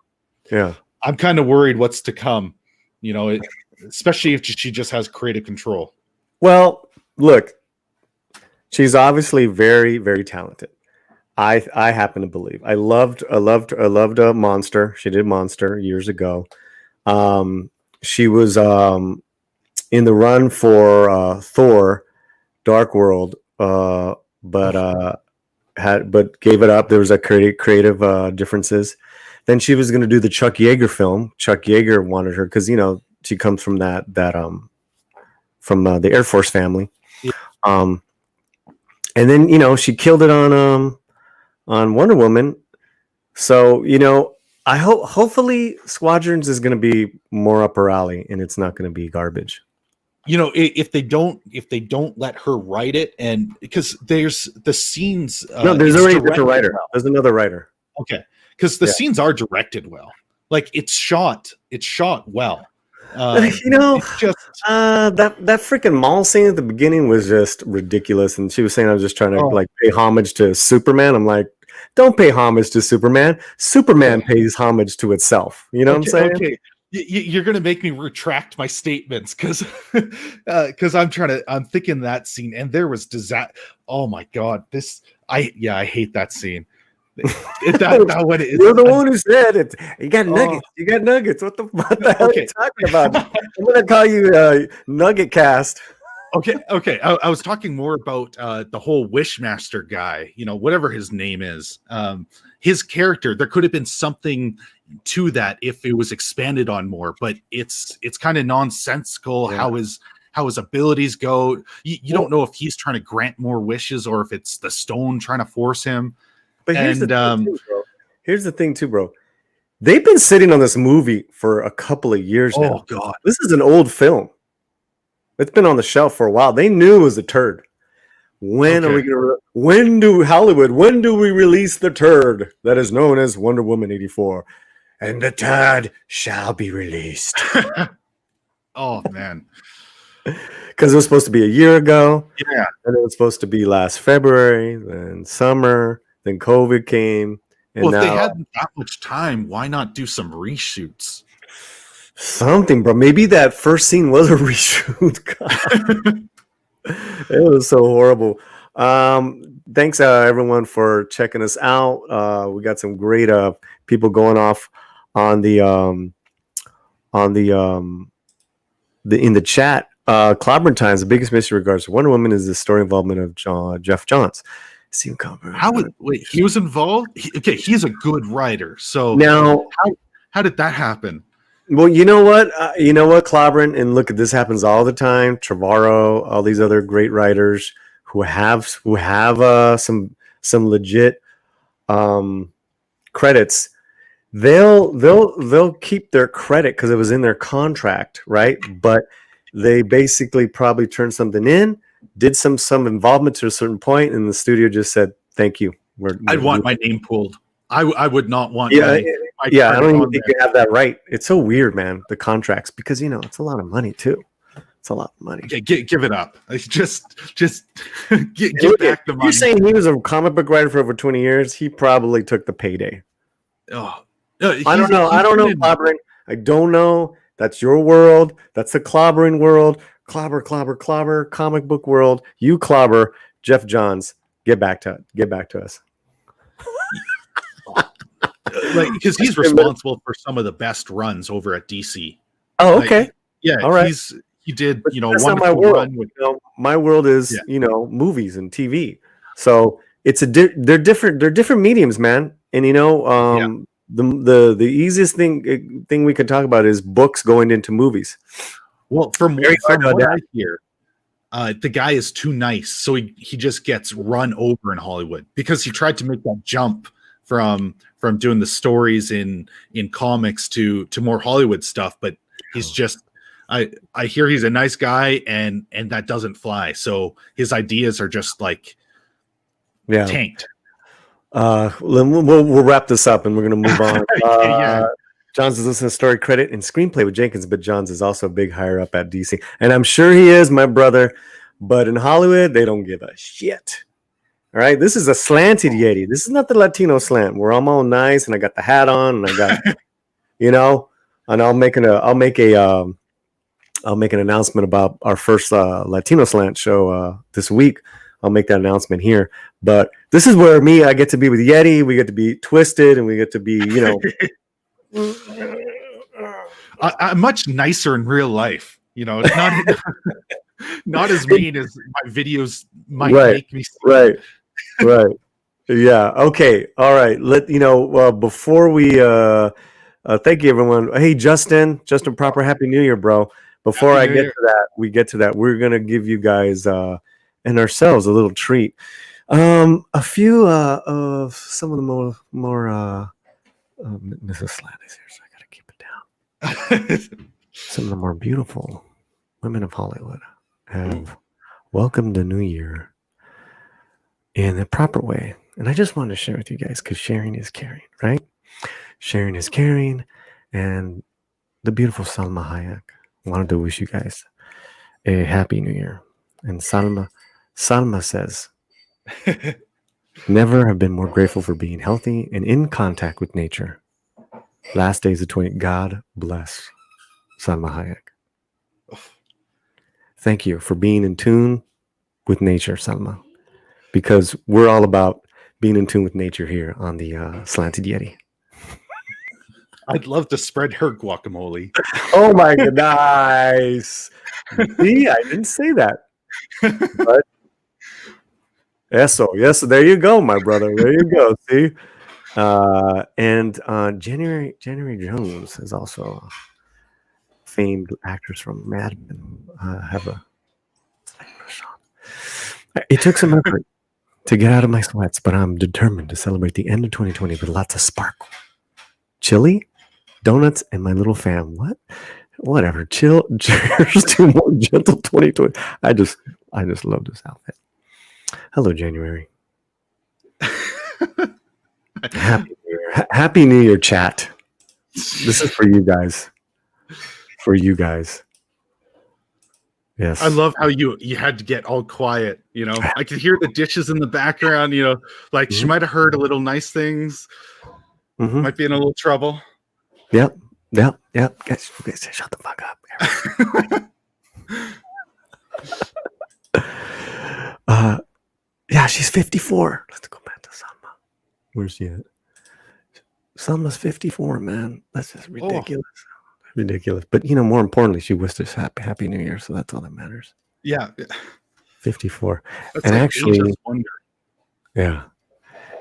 I'm kind of worried what's to come, especially if she just has creative control. Well, look, she's obviously very, very talented. I happen to believe. I loved Monster. She did Monster years ago. She was in the run for Thor, Dark World, but gave it up. There was a creative differences. Then she was going to do the Chuck Yeager film. Chuck Yeager wanted her because she comes from from the Air Force family. And then she killed it on Wonder Woman. So I hopefully Squadrons is going to be more up her alley, and it's not going to be garbage. If they don't let her write it, and because there's the scenes. No, there's already a different writer. Well. There's another writer. Okay, because the scenes are directed well. Like, it's shot well. It's just that freaking mall scene at the beginning was just ridiculous. And she was saying I was just trying to pay homage to Superman. I'm like, don't pay homage to Superman. Superman pays homage to itself. You know what I'm saying? Okay. You're going to make me retract my statements because I'm thinking that scene, and there was disaster. Oh my God. I hate that scene. You're the one who said it. You got nuggets. You got nuggets. What the hell are you talking about? I'm going to call you Nugget Cast. Okay. I was talking more about the whole Wishmaster guy, whatever his name is. His character, there could have been something to that if it was expanded on more, but it's kind of nonsensical how his abilities go. You don't know if he's trying to grant more wishes or if it's the stone trying to force him. But here's the thing too, bro. They've been sitting on this movie for a couple of years now. Oh God, this is an old film. It's been on the shelf for a while. They knew it was a turd. When do we release the turd that is known as Wonder Woman 84? And the turd shall be released. Oh man. Because it was supposed to be a year ago. Yeah. And it was supposed to be last February, then summer, then COVID came. And well, if they hadn't that much time, why not do some reshoots? Something, bro. Maybe that first scene was a reshoot. It was so horrible. Thanks everyone for checking us out. We got some great people going off on the in the chat. Clobberin Times, the biggest mystery regards to Wonder Woman is the story involvement of Jeff Johns. Wait, he was involved? He's a good writer. So now how did that happen? Well, you know what, Clobberin, and look, this happens all the time. Trevorrow, all these other great writers who have some legit credits. They'll keep their credit because it was in their contract, right? But they basically probably turned something in, did some involvement to a certain point, and the studio just said, "Thank you." I'd want my name pulled. I would not want. I don't even think you have that right. It's so weird, man. The contracts, because it's a lot of money too. It's a lot of money. Give it up. Just give back the money. You're saying he was a comic book writer for over 20 years. He probably took the payday. Oh, I don't know, Clobbering. I don't know. That's your world. That's the clobbering world. Clobber, comic book world. You clobber, Jeff Johns. Get back to us. Because he's responsible for some of the best runs over at DC. Oh, okay. Yeah, All right. he did, But you know, that's a not my wonderful world. run with. You know, my world is, Yeah. you know, movies and TV. So it's they're different. They're different mediums, man. And you know, the easiest thing we could talk about is books going into movies. Well, from Very hard to what I adapt. hear, the guy is too nice, so he just gets run over in Hollywood because he tried to make that jump from doing the stories in comics to more Hollywood stuff, but he's just I hear he's a nice guy and that doesn't fly. So his ideas are just like tanked. We'll wrap this up and we're gonna move on. Yeah. Johns is listening to story credit and screenplay with Jenkins, but Johns is also a big higher up at DC, and I'm sure he is, my brother. But in Hollywood, they don't give a shit. All right, this is a slanted Yeti. This is not the Latino slant where I'm all nice and I got the hat on and I got, you know, and I'll make an announcement about our first Latino slant show this week. I'll make that announcement here. But this is where I get to be with Yeti. We get to be twisted and we get to be, you know. I'm much nicer in real life. You know, it's not not as mean as my videos might make me see. Right. Yeah. Okay. All right. Before we thank you everyone. Hey Justin Proper, Happy New Year, bro. Before I get to that, we're gonna give you guys and ourselves a little treat. A few of some of the more Mrs. Slant is here, so I gotta keep it down. Some of the more beautiful women of Hollywood have welcomed the new year in a proper way. And I just wanted to share with you guys because sharing is caring, right? Sharing is caring. And the beautiful Salma Hayek wanted to wish you guys a happy new year. And Salma says, never have been more grateful for being healthy and in contact with nature. Last days of 20. God bless Salma Hayek. Thank you for being in tune with nature, Salma, because we're all about being in tune with nature here on the Slanted Yeti. I'd love to spread her guacamole. Oh my god, nice. See, I didn't say that. But yes, there you go, my brother. There you go. See? And January Jones is also a famed actress from Mad Men. Have a crush on. It took some effort to get out of my sweats, but I'm determined to celebrate the end of 2020 with lots of sparkle. Chili, donuts, and my little fam. What? Whatever. Cheers to more gentle 2020. I just love this outfit. Hello, January. Happy New Year. Happy New Year, chat. This is for you guys. For you guys. Yes. I love how you had to get all quiet. You know, I could hear the dishes in the background. You know, like she might have heard a little nice things. Mm-hmm. Might be in a little trouble. Yep. Guys, shut the fuck up. Yeah, she's 54. Let's go back to Salma. Where's she at? Salma's 54, man. That's just ridiculous. Ridiculous. But you know, more importantly, she wished us happy New Year, so that's all that matters. Yeah. 54. That's and like actually, Angel's Wonder. Yeah.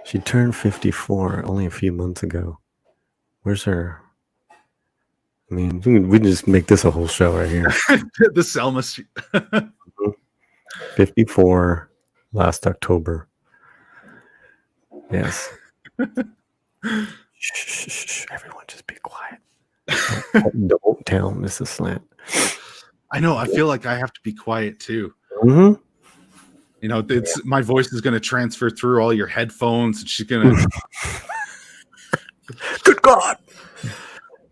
She turned 54 only a few months ago. Where's her? I mean, we can just make this a whole show right here. The Selma. 54 last October. Yes. Shh, everyone just be quiet. Don't tell Mrs. Slant. I know. I feel like I have to be quiet too. Mm-hmm. You know, my voice is going to transfer through all your headphones, and she's going to. Good God.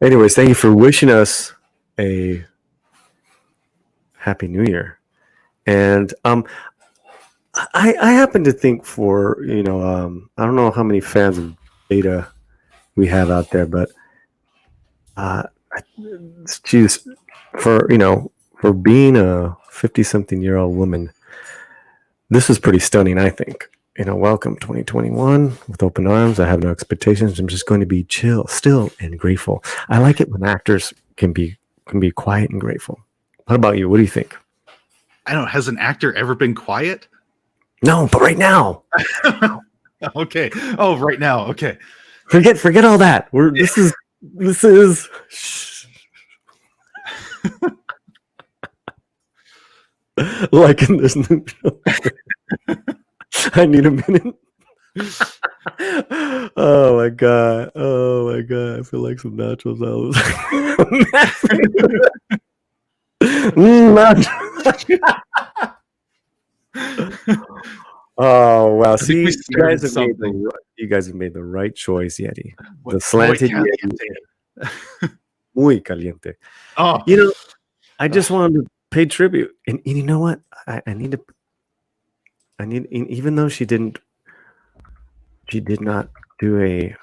Anyways, thank you for wishing us a happy New Year. And I happen to think for, you know, I don't know how many fans of Beta we have out there, but she's for being a 50-something-year-old woman, this is pretty stunning, I think. You know, welcome 2021 with open arms. I have no expectations. I'm just going to be chill, still, and grateful. I like it when actors can be can be quiet and grateful. What about you? What do you think? I don't know. Has an actor ever been quiet? No, but right now. Okay. Oh, right now. Okay. Forget all that. This is like in this new show. I need a minute. Oh my god. I feel like some nachos. Nachos. Oh wow! See, you guys have made the right choice, Yeti. The slanted Yeti, muy caliente. Oh, I just wanted to pay tribute, and you know what? I need, even though she did not do a.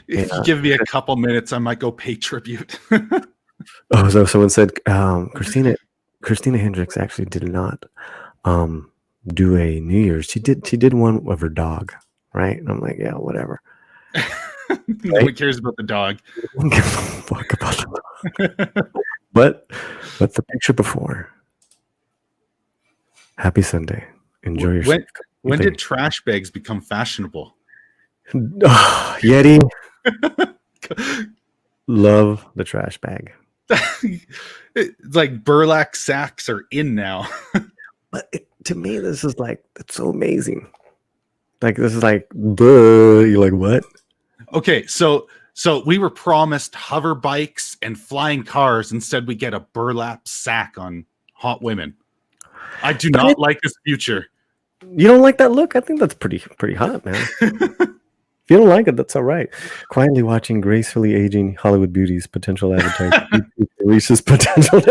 If you give me a couple minutes, I might go pay tribute. Oh, so someone said Christina Hendricks actually did not do a New Year's. She did one of her dog, right? And I'm like, yeah, whatever. No one cares about the dog. No one gives a fuck about the dog. But the picture before. Happy Sunday. Enjoy your. When did trash bags become fashionable? Yeti. Love the trash bag. It's like burlap sacks are in now. But to me, this is like, it's so amazing. Like, this is like, you're like, what? Okay, so we were promised hover bikes and flying cars. Instead, we get a burlap sack on hot women. I do not like this future. You don't like that look? I think that's pretty hot, man. If you don't like it, that's all right. Quietly watching gracefully aging Hollywood beauties, potential advertising reaches potential.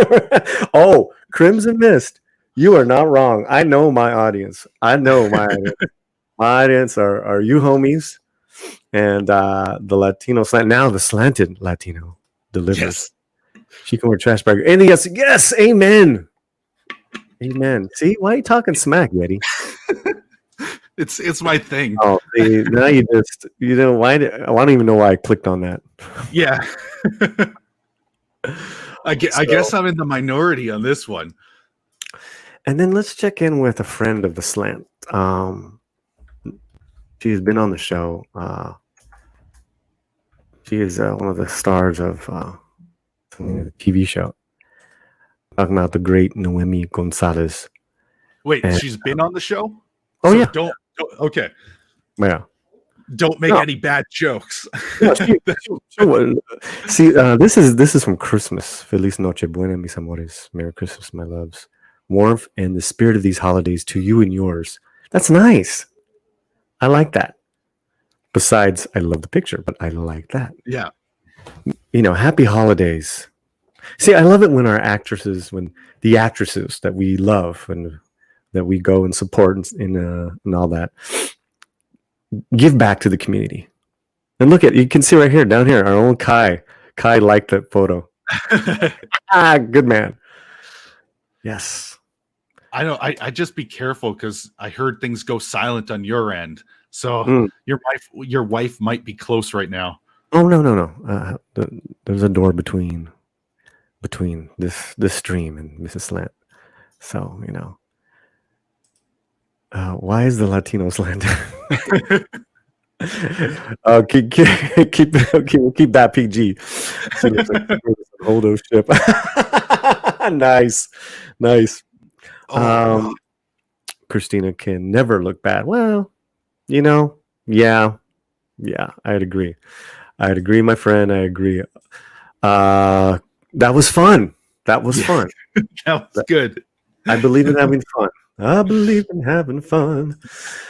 Oh, Crimson Mist. You are not wrong. I know my audience. My audience are you homies, and the Latino slant. Now the slanted Latino delivers. Yes. She can wear trash bag. And yes, amen. Amen. See, why are you talking smack, Yeti? It's my thing. Oh, see, now I don't even know why I clicked on that. Yeah. I guess I'm in the minority on this one. And then let's check in with a friend of the slant. She's been on the show. She is one of the stars of the TV show. Talking about the great Noemi Gonzalez. Wait, she's been on the show? Oh, so yeah. Don't okay. Yeah. Don't make any bad jokes. No, see, this is from Christmas. Feliz Noche Buena, mis amores. Merry Christmas, my loves. Warmth and the spirit of these holidays to you and yours. That's nice. I like that. Besides, I love the picture, but I like that. Yeah. Happy holidays. See, I love it when when the actresses that we love and that we go and support and all that give back to the community. And look you can see right here, down here, our own Kai. Kai liked that photo. Good man. Yes. I know. I just be careful because I heard things go silent on your end. So your wife might be close right now. Oh no. There's a door between this stream and Mrs. Slant. So why is the Latino slant? Keep that PG. Hold those ship. Nice. Christina can never look bad. Well, yeah, I'd agree, my friend. I agree. That was fun. That was good. I believe in having fun.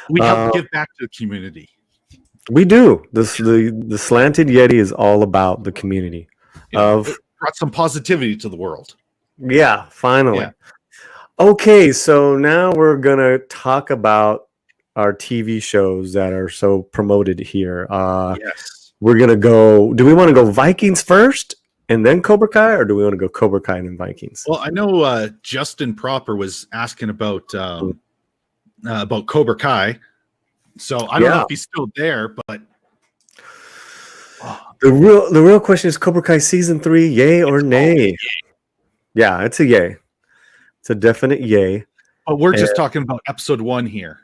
We have to give back to the community. We do. The Slanted Yeti is all about the community. It brought some positivity to the world. Yeah, finally. Yeah. Okay, so now we're gonna talk about our TV shows that are so promoted here. Yes. We're gonna go. Do we want to go Vikings first and then Cobra Kai, or do we want to go Cobra Kai and then Vikings? Well, I know Justin Proper was asking about Cobra Kai, so I don't know if he's still there, but The real question is Cobra Kai season 3, yay or nay? Yeah, it's a yay. It's a definite yay. But we're just talking about episode 1 here.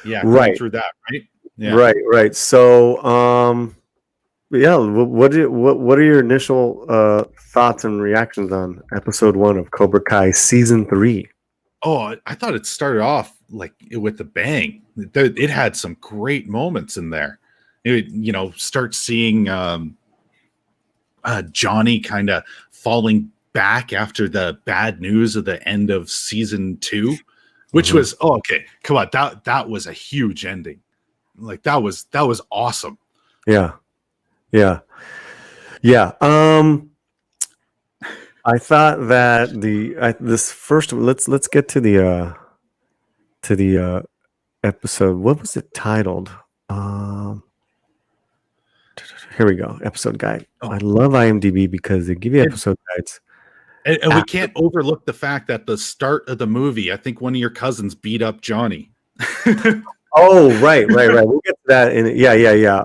Yeah, right going through that, right? Yeah. Right. So, yeah, what are your initial thoughts and reactions on episode 1 of Cobra Kai season 3? Oh, I thought it started off like with a bang. It had some great moments in there. Start seeing Johnny kind of falling back after the bad news of the end of season 2, which was okay. Come on, that was a huge ending. Like that was awesome. Yeah. I thought that this first. Let's get to the episode. What was it titled? Here we go. Episode guide. I love IMDb because they give you episode guides. And we can't overlook the fact that the start of the movie, I think one of your cousins beat up Johnny. Oh, right. We'll get to that. Yeah.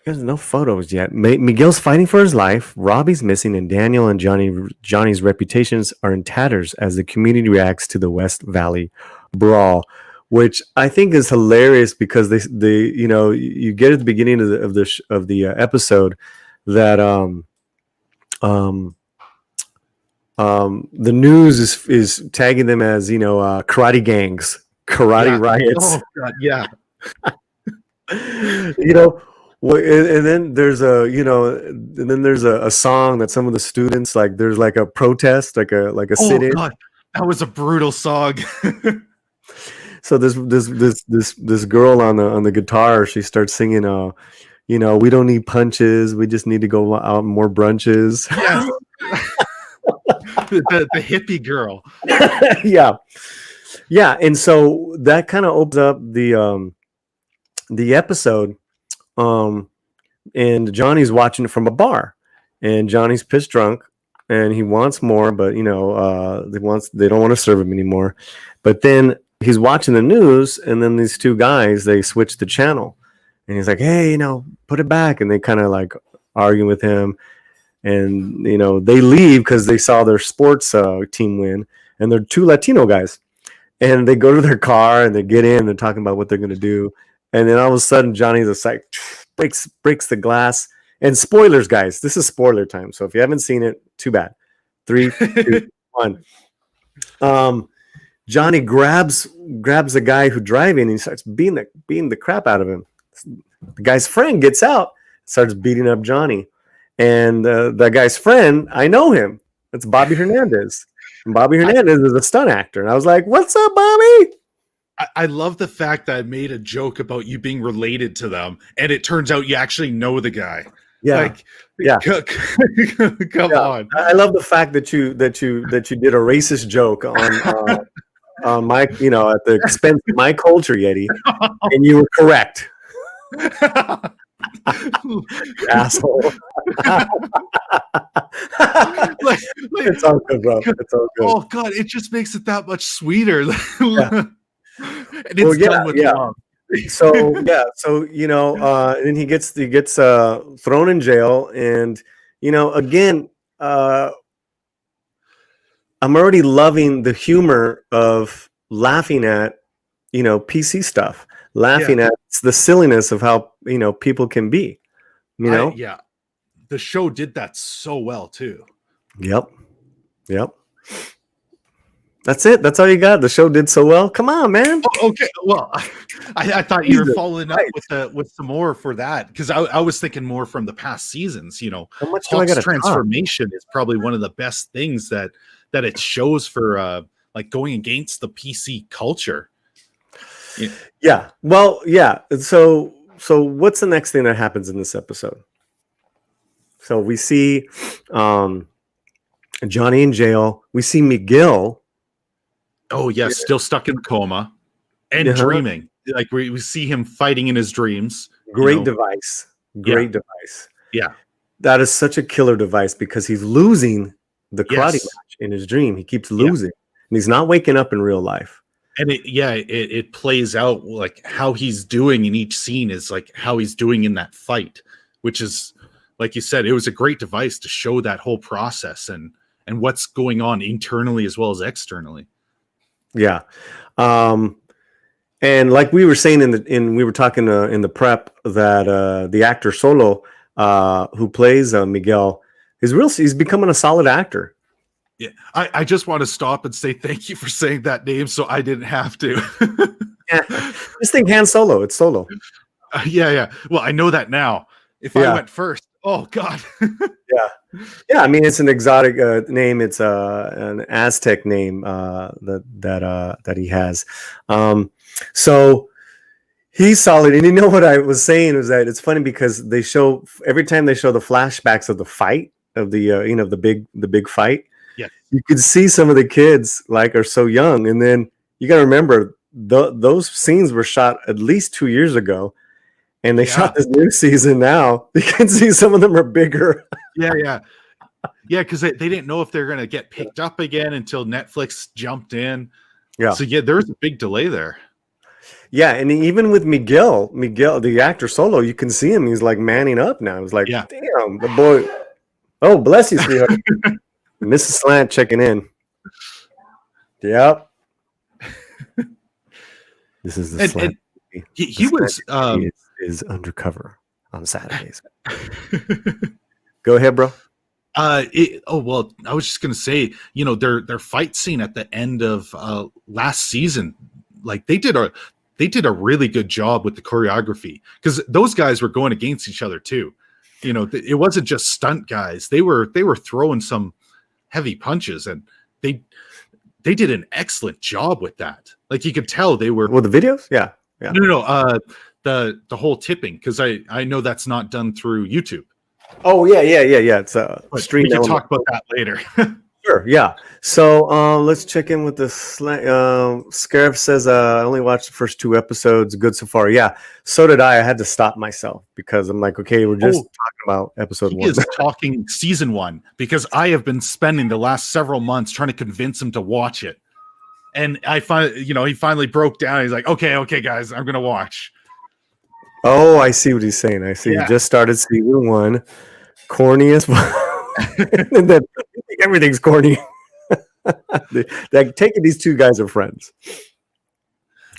There's no photos yet. Miguel's fighting for his life. Robbie's missing, and Daniel and Johnny's reputations are in tatters as the community reacts to the West Valley brawl, which I think is hilarious because they you get at the beginning of the episode that the news is tagging them as karate gangs, riots. Oh God, yeah. And then there's a song that some of the students like. There's like a protest, like a sit-in. God, that was a brutal song. So this girl on the guitar, she starts singing, we don't need punches, we just need to go out on more brunches. Yes. the hippie girl. Yeah, and so that kind of opens up the episode. And Johnny's watching it from a bar, and Johnny's pissed drunk, and he wants more, but they don't want to serve him anymore. But then he's watching the news, and then these two guys, they switch the channel, and he's like, "Hey, put it back," and they kind of like argue with him, and they leave because they saw their sports team win, and they're two Latino guys, and they go to their car and they get in, they're talking about what they're gonna do. And then all of a sudden, Johnny's just like breaks the glass. And spoilers, guys. This is spoiler time. So if you haven't seen it, too bad. 3, 2, 1. Johnny grabs the guy who's driving and he starts beating the crap out of him. The guy's friend gets out, starts beating up Johnny. And the guy's friend, I know him. It's Bobby Hernandez. And Bobby Hernandez is a stunt actor. And I was like, "What's up, Bobby?" I love the fact that I made a joke about you being related to them, and it turns out you actually know the guy. Yeah, come on. I love the fact that you did a racist joke on my at the expense of my culture, Yeti, and you were correct. Asshole. It's all good, bro. It's all good. Oh God, it just makes it that much sweeter. Yeah. And it's done with love. So and then he gets thrown in jail, and again, I'm already loving the humor of laughing at PC stuff, laughing at the silliness of how people can be. The show did that so well too. Yep. That's it. That's all you got. The show did so well. Come on, man. Oh, okay. Well, I thought you were following up with some more for that, because I was thinking more from the past seasons. How much do I got? Transformation is probably one of the best things that it shows for like going against the PC culture. Yeah. Well, yeah. So what's the next thing that happens in this episode? So we see Johnny in jail. We see Miguel. Oh, yes, still stuck in coma and dreaming. Like we see him fighting in his dreams. Great device. Device. Yeah. That is such a killer device because he's losing the karate match in his dream. He keeps losing. And he's not waking up in real life. And it plays out like how he's doing in each scene is like how he's doing in that fight, which is, like you said, it was a great device to show that whole process and what's going on internally as well as externally. Yeah. And like we were saying we were talking in the prep that the actor Solo, who plays Miguel, he's becoming a solid actor. Yeah, I just want to stop and say thank you for saying that name, so I didn't have to. Yeah. Just think Han Solo. It's Solo. Yeah. Well, I know that now. If I went first, oh God. Yeah. I mean, it's an exotic name. It's an Aztec name that he has. So he's solid. And you know what I was saying is that it's funny because every time they show the flashbacks of the fight of the big fight. Yeah, you could see some of the kids like are so young, and then you got to remember those scenes were shot at least 2 years ago, and they shot this new season now. You can see some of them are bigger. Yeah, because they didn't know if they're going to get picked up again until Netflix jumped in. Yeah, so there was a big delay there. Yeah, and even with Miguel, the actor Solo, you can see him. He's like manning up now. He's like, damn, the boy. Oh, bless you, sweetheart. Mrs. Slant checking in. Yep. This is the Slant. He was is undercover on Saturdays. Go ahead, bro. I was just gonna say, their fight scene at the end of last season, like they did a really good job with the choreography, because those guys were going against each other too. It wasn't just stunt guys. They were throwing some heavy punches, and they did an excellent job with that. Like you could tell they were. Well, the videos, yeah. No. The whole tipping, because I know that's not done through YouTube. Oh yeah. It's a stream. We can talk about that later. Sure, yeah. So let's check in with the Scarif says I only watched the first 2 episodes. Good so far. Yeah, so did I. I had to stop myself because I'm like, okay, we're just talking about episode 1. He is talking season 1 because I have been spending the last several months trying to convince him to watch it, and he finally broke down. He's like, okay, guys, I'm gonna watch. Oh, I see what he's saying. I see. He just started season 1. Corny as well. And then everything's corny. Like taking these 2 guys are friends.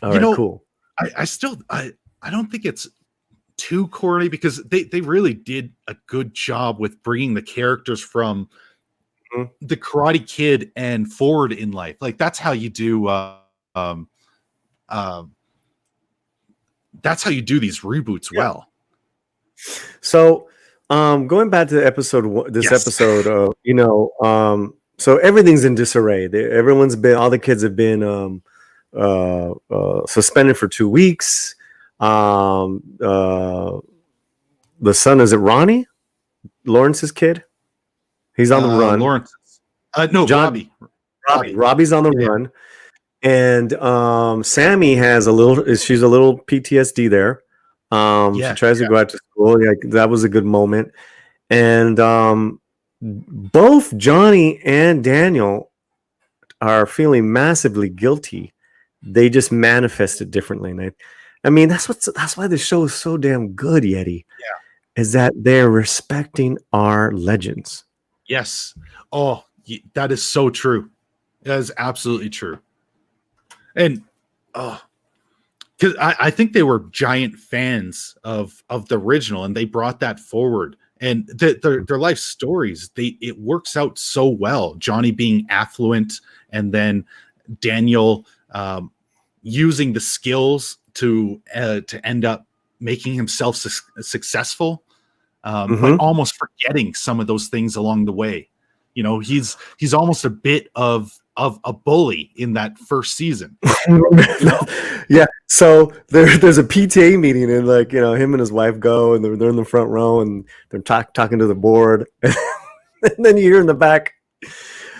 All right, cool. I don't think it's too corny, because they really did a good job with bringing the characters from the Karate Kid and forward in life. Like that's how you do that's how you do these reboots well. So going back to episode episode, so everything's in disarray. All the kids have been suspended for 2 weeks. The son, is it Ronnie? Lawrence's kid? He's on the run. Lawrence. No, Robbie. Robbie's on the run. And Sammy has she's a little PTSD there. She tries to go out to school. Yeah, that was a good moment. And both Johnny and Daniel are feeling massively guilty. They just manifest it differently. And I mean, that's why the show is so damn good, Yeti. Yeah. Is that they're respecting our legends. Yes. Oh, that is so true. That is absolutely true. And because I think they were giant fans of the original, and they brought that forward. And their life stories, it works out so well. Johnny being affluent, and then Daniel using the skills to end up making himself successful, but almost forgetting some of those things along the way. He's almost a bit of a bully in that first season. Yeah. So there's a PTA meeting, and him and his wife go, and they're in the front row, and they're talking to the board. And then you hear in the back,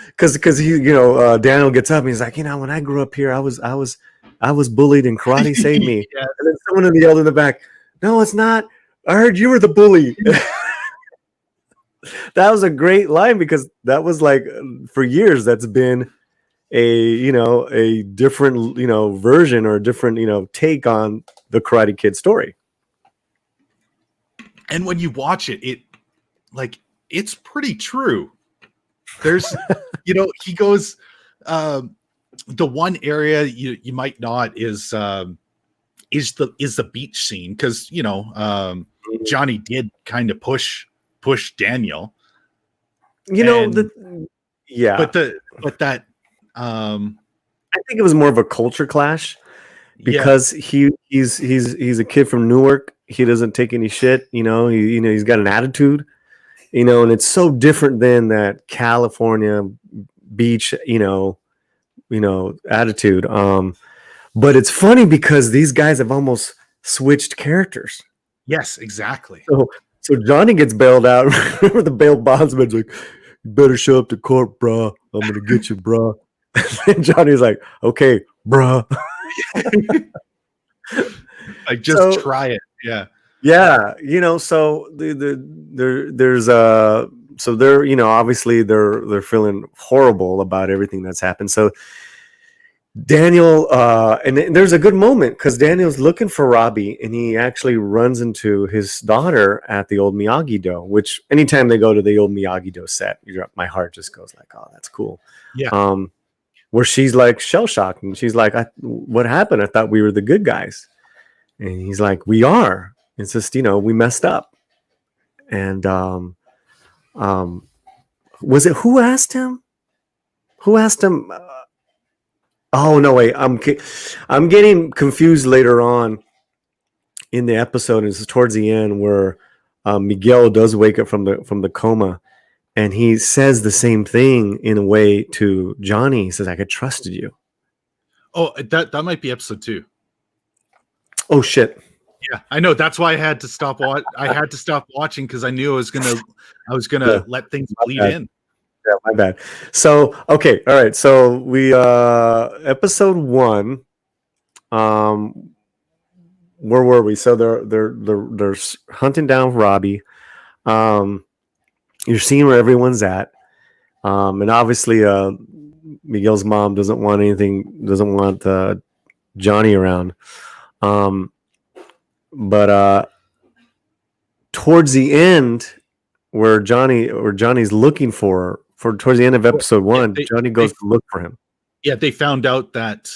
because Daniel gets up and he's like, when I grew up here, I was bullied and karate saved me. Yeah. And then someone yelled in the back, "No, it's not. I heard you were the bully." That was a great line, because that was for years, that's been a different version or a different take on the Karate Kid story. And when you watch it, it's pretty true. There's he goes the one area you might not is the beach scene, because Johnny did kind of push Daniel. But that I think it was more of a culture clash, because he's a kid from Newark. He doesn't take any shit. He's got an attitude. And it's so different than that California beach, attitude. But it's funny because these guys have almost switched characters. Yes, exactly. So Johnny gets bailed out. Remember the bail bondsman's like, "You better show up to court, bruh. I'm gonna get you, bruh." And Johnny's like, "Okay, bruh." Like, just try it. Yeah. Yeah, so there's so they're obviously they're feeling horrible about everything that's happened. So Daniel and there's a good moment because Daniel's looking for Robbie, and he actually runs into his daughter at the old Miyagi-Do, which anytime they go to the old Miyagi-Do set, my heart just goes like, "Oh, that's cool." Yeah. Where she's like shell shocked, and she's like, "What happened? I thought we were the good guys." And he's like, "We are. It's just, we messed up." And was it who asked him? Who asked him? Oh no, wait. I'm getting confused later on in the episode. It's towards the end where Miguel does wake up from the coma, and he says the same thing in a way to Johnny. He says, "I could trusted you." Oh, that might be episode 2. Oh shit. Yeah, I know. That's why I had to stop. I had to stop watching because I knew I was gonna let things bleed in. Yeah, my bad. So okay, all right. So we episode 1. Where were we? So they're hunting down Robbie. You're seeing where everyone's at, and obviously Miguel's mom doesn't want Johnny around. But towards the end, where Johnny's looking for towards the end of episode 1, Johnny goes to look for him. Yeah, they found out that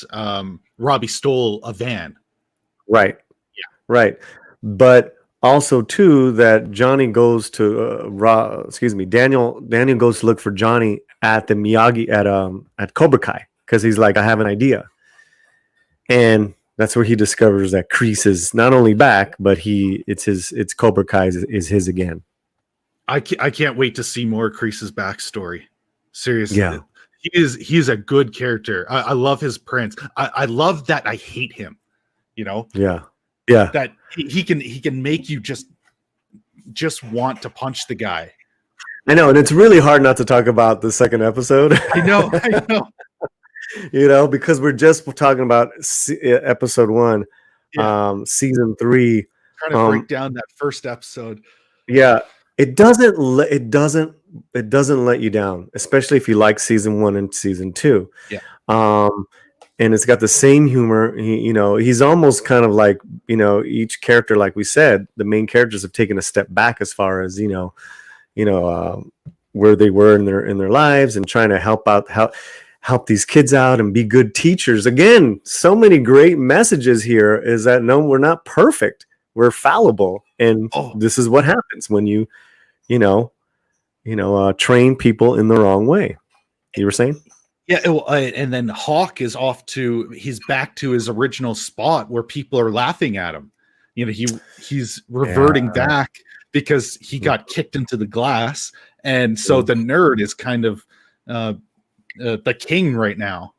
Robbie stole a van. Right. Yeah. Right. But also too that Johnny goes to Daniel goes to look for Johnny at the Miyagi at Cobra Kai, because he's like, "I have an idea," and that's where he discovers that Kreese is not only back, but it's Cobra Kai is his again. I can't wait to see more Kreese's backstory. Seriously. Yeah. He is a good character. I love his prince. I love that I hate him. Yeah. Yeah. That he can make you just want to punch the guy. I know, and it's really hard not to talk about the second episode. I know. Because we're just talking about episode 1, season 3. Trying to break down that first episode. Yeah, it doesn't let you down, especially if you like season 1 and season 2. Yeah. And it's got the same humor. He's almost kind of like, each character, like we said, the main characters have taken a step back as far as where they were in their lives, and trying to help these kids out and be good teachers. Again, so many great messages here is that no, we're not perfect. We're fallible. And this is what happens when you train people in the wrong way. You were saying? Yeah. And then Hawk is he's back to his original spot where people are laughing at him. He's reverting back because he got kicked into the glass. And so the nerd is kind of, the king right now.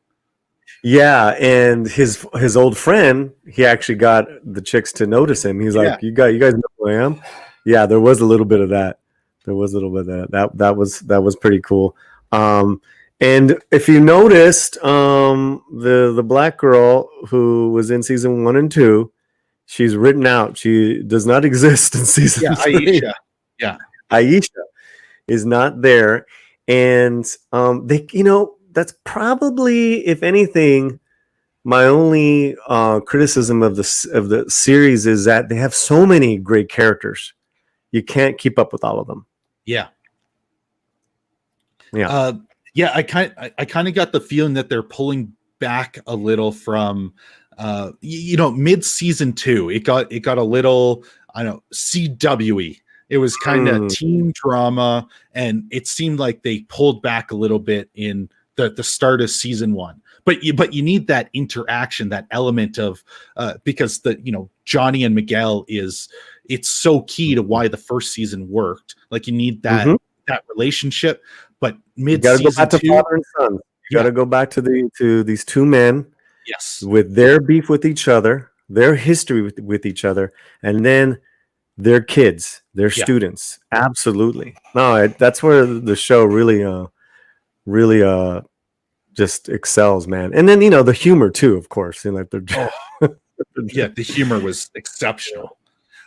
Yeah, and his old friend, he actually got the chicks to notice him. He's like, "You guys know who I am?" Yeah, there was a little bit of that. That was pretty cool. And if you noticed, the black girl who was in season 1 and 2, she's written out. She does not exist in season 3. Aisha. Yeah, Aisha is not there. And that's probably, if anything, my only criticism of the series is that they have so many great characters. You can't keep up with all of them. Yeah. Yeah. I kind of got the feeling that they're pulling back a little from mid season 2. It got a little, I don't know, CWE. It was kind of teen drama, and it seemed like they pulled back a little bit in the start of season 1. But you need that interaction, that element of because Johnny and Miguel it's so key to why the first season worked. Like you need that relationship. But mid season, you got to go back to father and son. You got to go back to these two men. Yes, with their beef with each other, their history with each other, and then their kids, their students. Absolutely. No, that's where the show really just excels, man. And then the humor too, of course. the humor was exceptional.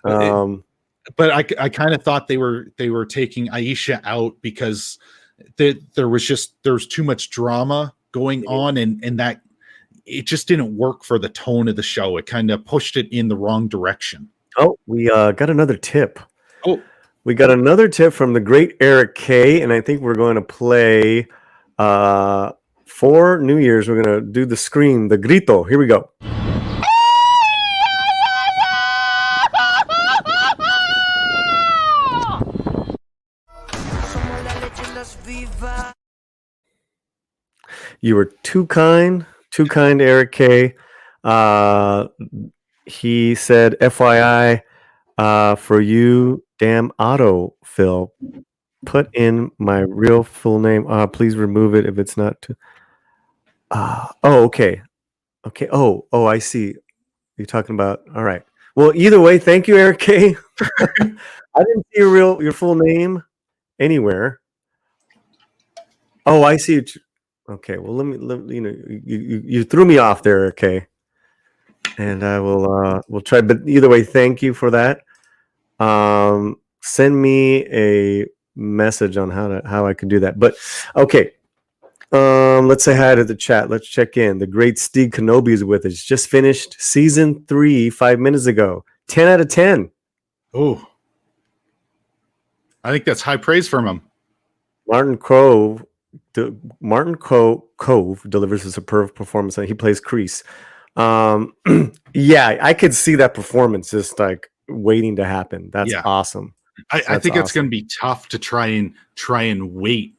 But I kind of thought they were taking Aisha out because there was too much drama going on, and that it just didn't work for the tone of the show. It kind of pushed it in the wrong direction. Oh, we got another tip. We got another tip from the great Eric K, and I think we're going to play for New Year's. We're going to do the scream, the grito. Here we go. You were too kind, Eric K. He said, FYI, for you, damn autofill, put in my real full name. Please remove it if it's not too. Okay. Oh, I see. You're talking about. All right. Well, either way, thank you, Eric K. I didn't see your full name anywhere. Oh, I see. Okay. Well, let me you threw me off there, okay. And I we'll try, but either way, thank you for that. Send me a message on how I can do that. But okay. Let's say hi to the chat. Let's check in. The great Steve Kenobi is with us. Just finished season 3 5 minutes ago. 10 out of 10. Oh, I think that's high praise from him. Martin Cove delivers a superb performance, and he plays Kreese. Yeah, I could see that performance just like waiting to happen. That's awesome. I think it's going to be tough to try and wait,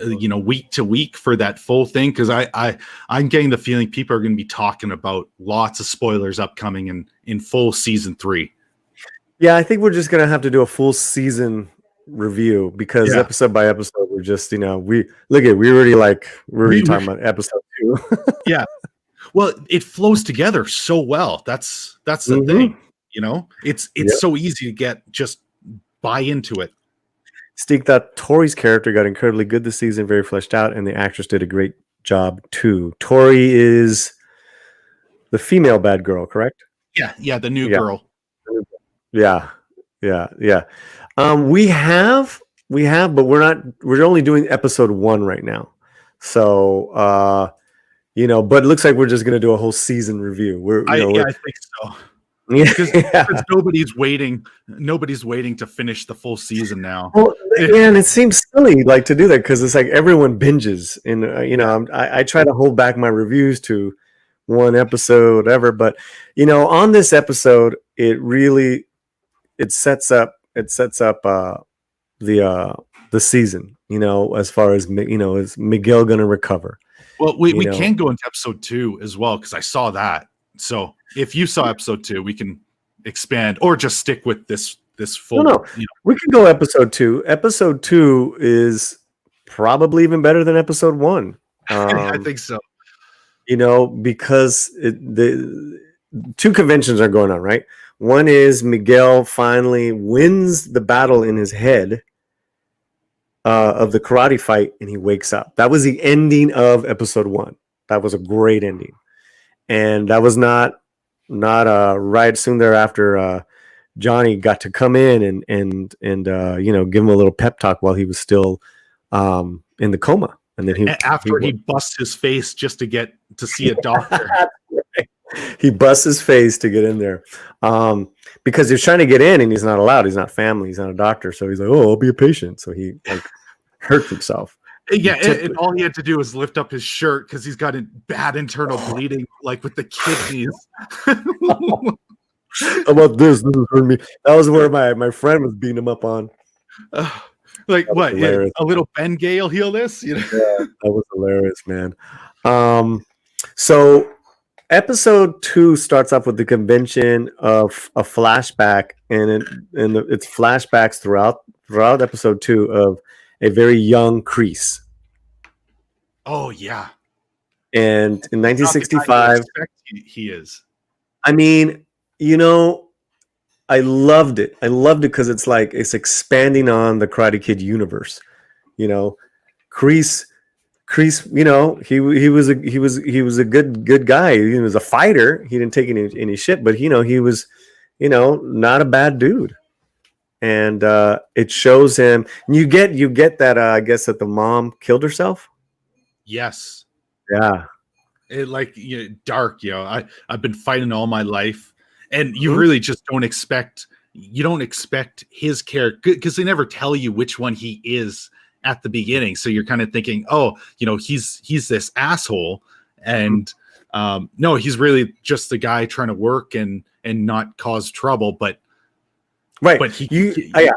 week to week for that full thing, because I'm getting the feeling people are going to be talking about lots of spoilers upcoming in full season 3. Yeah, I think we're just going to have to do a full season review, because episode by episode we're just we're already talking about episode 2. Yeah. Well, it flows together so well. That's the thing. It's so easy to get just buy into it. Steve thought Tori's character got incredibly good this season, very fleshed out, and the actress did a great job too. Tori is the female bad girl, correct? Yeah, the new girl. Yeah. We have, but we're only doing episode 1 right now. So but it looks like we're just going to do a whole season review. I think so. Because nobody's waiting to finish the full season now. Well, and it seems silly to do that, because it's like everyone binges, and I try to hold back my reviews to one episode, whatever. But on this episode, it sets up the season. As far as is Miguel going to recover? Well, we can go into episode 2 as well, because I saw that. So if you saw episode 2, we can expand, or just stick with this full. No. We can go episode 2. Episode 2 is probably even better than episode 1. I think so. Because the 2 conventions are going on, right? One is Miguel finally wins the battle in his head of the karate fight, and he wakes up. That was the ending of episode 1. That was a great ending. And that was not right soon thereafter. Johnny got to come in and give him a little pep talk while he was still in the coma. and then after he busts his face just to get to see a doctor. He busts his face to get in there, because he's trying to get in and he's not allowed. He's not family. He's not a doctor. So he's like, "Oh, I'll be a patient." So he like hurts himself. Yeah, and all he had to do was lift up his shirt because he's got a bad internal bleeding, like with the kidneys. How about this? This is hurting me. That was where my friend was beating him up on. Like what? Yeah, Hilarious. a little Bengay will heal this, you know? Yeah, that was hilarious, man. So episode 2 starts off with the convention of a flashback, and it's flashbacks throughout episode 2 of a very young Kreese. Oh yeah. And in 1965, he is. I mean, I loved it. I loved it because it's expanding on the Karate Kid universe. Kreese, he was a good guy. He was a fighter. He didn't take any shit, but he was, not a bad dude. And it shows him. And you get that. I guess that the mom killed herself. Yes. Yeah. It dark. I've been fighting all my life, and you really just don't expect his character, because they never tell you which one he is at the beginning. So you're kind of thinking, oh, he's this asshole, and no, he's really just the guy trying to work and not cause trouble. But right, but I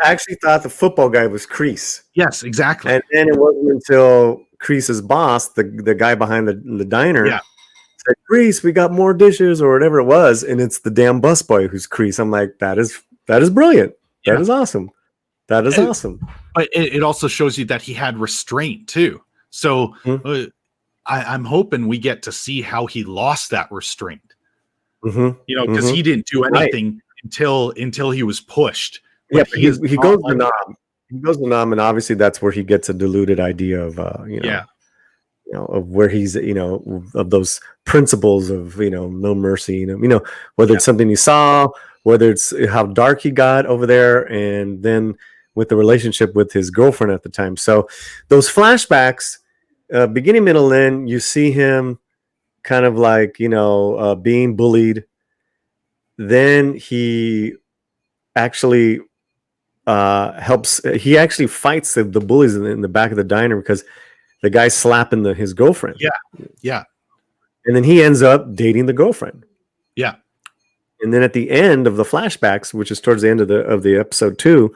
actually thought the football guy was Kreese. Yes, exactly. And then it wasn't until Kreese's boss, the guy behind the diner, said, "Kreese, we got more dishes," or whatever it was, and it's the damn busboy who's Kreese. I'm like, that is brilliant. Yeah. That is awesome. That is awesome. But it also shows you that he had restraint too. So I'm hoping we get to see how he lost that restraint. Because he didn't do anything until he was pushed. Yeah, he goes to Nam. He goes to Nam, and obviously that's where he gets a diluted idea of of where he's of those principles of no mercy, whether it's something he saw, whether it's how dark he got over there, and then with the relationship with his girlfriend at the time. So those flashbacks, beginning, middle, end, you see him kind of like being bullied. Then he actually he actually fights the bullies in the back of the diner because the guy's slapping his girlfriend. Yeah. And then he ends up dating the girlfriend. Yeah. And then at the end of the flashbacks, which is towards the end of the episode 2,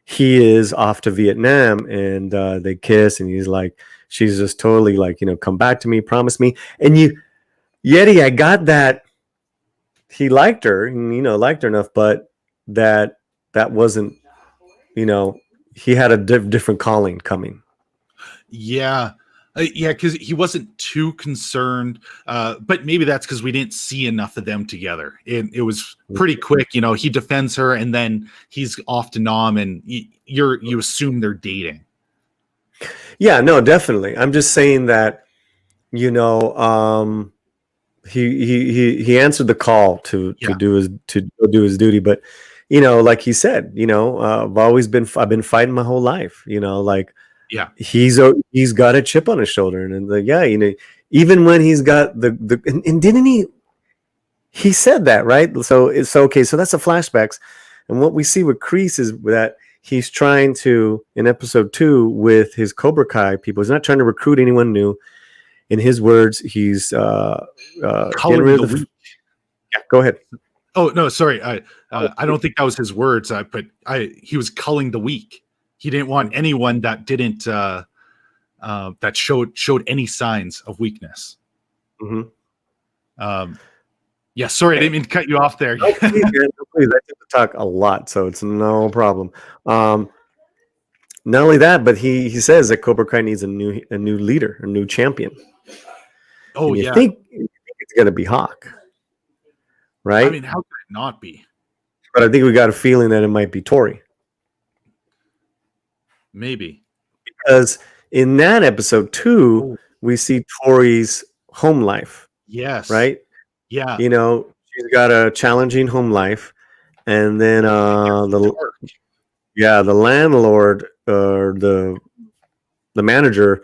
he is off to Vietnam, and they kiss, and he's like, she's just totally like, come back to me, promise me. And Yeti, I got that he liked her, and liked her enough, but that wasn't, he had a different calling coming. Yeah. Because he wasn't too concerned, but maybe that's because we didn't see enough of them together. It was pretty quick, he defends her, and then he's off to Nam, and you assume they're dating. Yeah, no, definitely. I'm just saying that, he answered the call to do his duty, but like he said, I've been fighting my whole life, Yeah, he's got a chip on his shoulder, and even when he's got and didn't he said that, right? So it's okay. So that's the flashbacks, and what we see with Kreese is that he's trying to, in episode 2 with his Cobra Kai people, he's not trying to recruit anyone new. In his words, he's getting rid of the. Yeah, go ahead. Oh no, sorry. I don't think that was his words. But he was culling the weak. He didn't want anyone that didn't that showed any signs of weakness. Mm-hmm. Yeah, sorry, I didn't mean to cut you off there. No, please, I tend to talk a lot, so it's no problem. Not only that, but he says that Cobra Kai needs a new leader, a new champion. Oh, and yeah. I think it's going to be Hawk, right? I mean, how could it not be? But I think we got a feeling that it might be Tori. Maybe. Because in that episode 2, we see Tori's home life. Yes. Right? Yeah. She's got a challenging home life. And then the landlord or the manager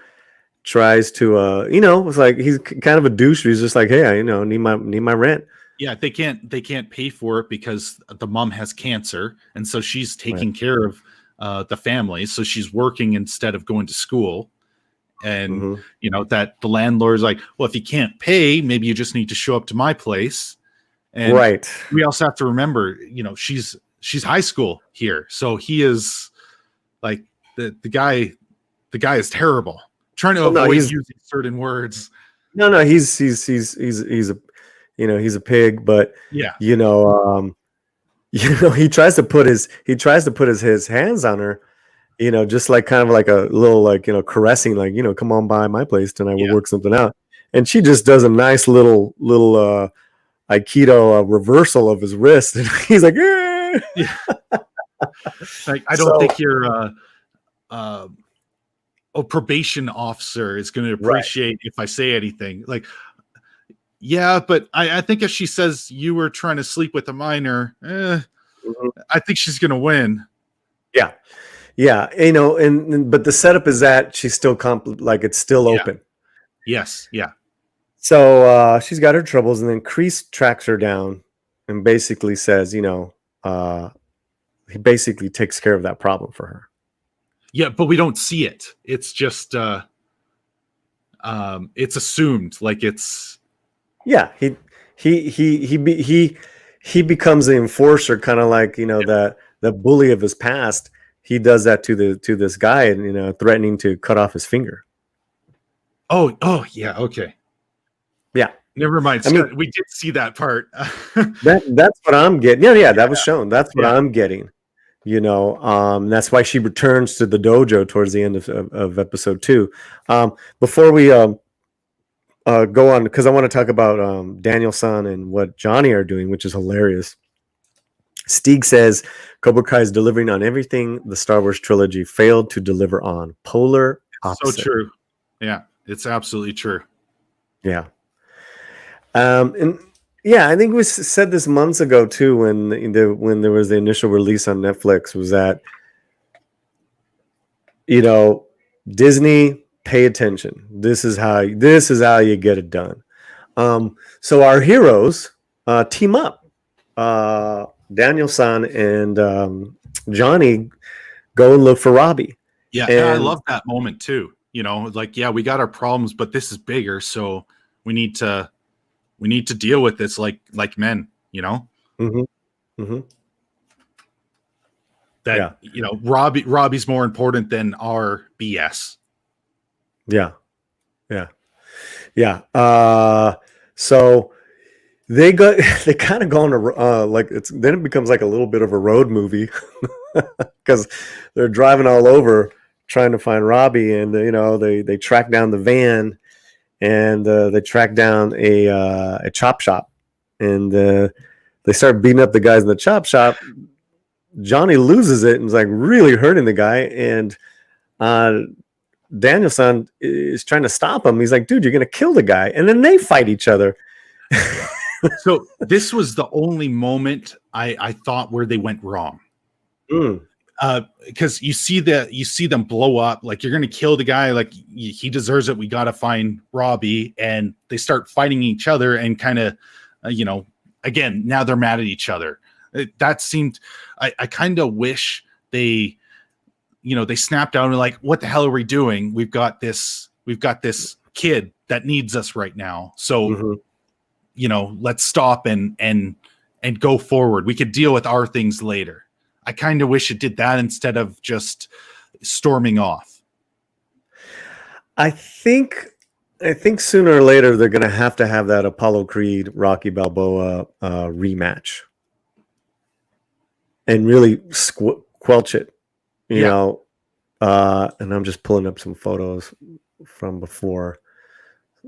tries to it's like he's kind of a douche. He's just like, hey, I need my rent. Yeah, they can't pay for it because the mom has cancer, and so she's taking care of the family. So she's working instead of going to school. And that the landlord's like, well, if you can't pay, maybe you just need to show up to my place. And we also have to remember, she's high school here, so he is like the guy is terrible, trying to avoid using certain words. No, he's a he's a pig, but he tries to put his hands on her, just like kind of like a little like caressing, like come on by my place tonight, we'll work something out. And she just does a nice little Aikido reversal of his wrist, and he's like, eh. Yeah. Like, I don't think your probation officer is going to appreciate if I say anything. Like, yeah, but I think if she says you were trying to sleep with a minor, I think she's going to win. Yeah. Yeah. But the setup is that she's still it's still open. Yes. Yeah. So she's got her troubles, and then Kreese tracks her down and basically says, he basically takes care of that problem for her. Yeah, but we don't see it. It's just it's assumed, like it's he becomes the enforcer, kind of like the bully of his past. He does that to this guy, and threatening to cut off his finger. Oh yeah, okay. Yeah. Never mind. Scott, we did see that part. That's what I'm getting. Yeah, that was shown. That's what I'm getting. That's why she returns to the dojo towards the end of episode 2. Before we go on, because I want to talk about Daniel-san and what Johnny are doing, which is hilarious. Stieg says Cobra Kai is delivering on everything the Star Wars trilogy failed to deliver on. Polar opposite. So true. Yeah, it's absolutely true. Yeah. I think we said this months ago too, when there was the initial release on Netflix, was that Disney, pay attention. This is how you get it done. So our heroes team up. Daniel-san and Johnny go and look for Robbie. Yeah, and I love that moment too. We got our problems, but this is bigger, so we need to deal with this like men, That Robbie's more important than our BS. Yeah. So they kind of go on then it becomes like a little bit of a road movie because they're driving all over trying to find Robbie, and they track down the van. And they track down a chop shop, and they start beating up the guys in the chop shop. Johnny loses it and is like really hurting the guy, and Daniel-san is trying to stop him. He's like, dude, you're going to kill the guy. And then they fight each other. So this was the only moment I thought where they went wrong. Because you see them blow up, like you're gonna kill the guy, like he deserves it, we gotta find Robbie, and they start fighting each other, and kind of again, now they're mad at each other. That seemed, I kind of wish they snapped out and like, what the hell are we doing? We've got this kid that needs us right now, so let's stop and go forward. We could deal with our things later. I kind of wish it did that instead of just storming off. I think sooner or later they're going to have that Apollo Creed Rocky Balboa rematch, and really quelch it, you know. And I'm just pulling up some photos from before,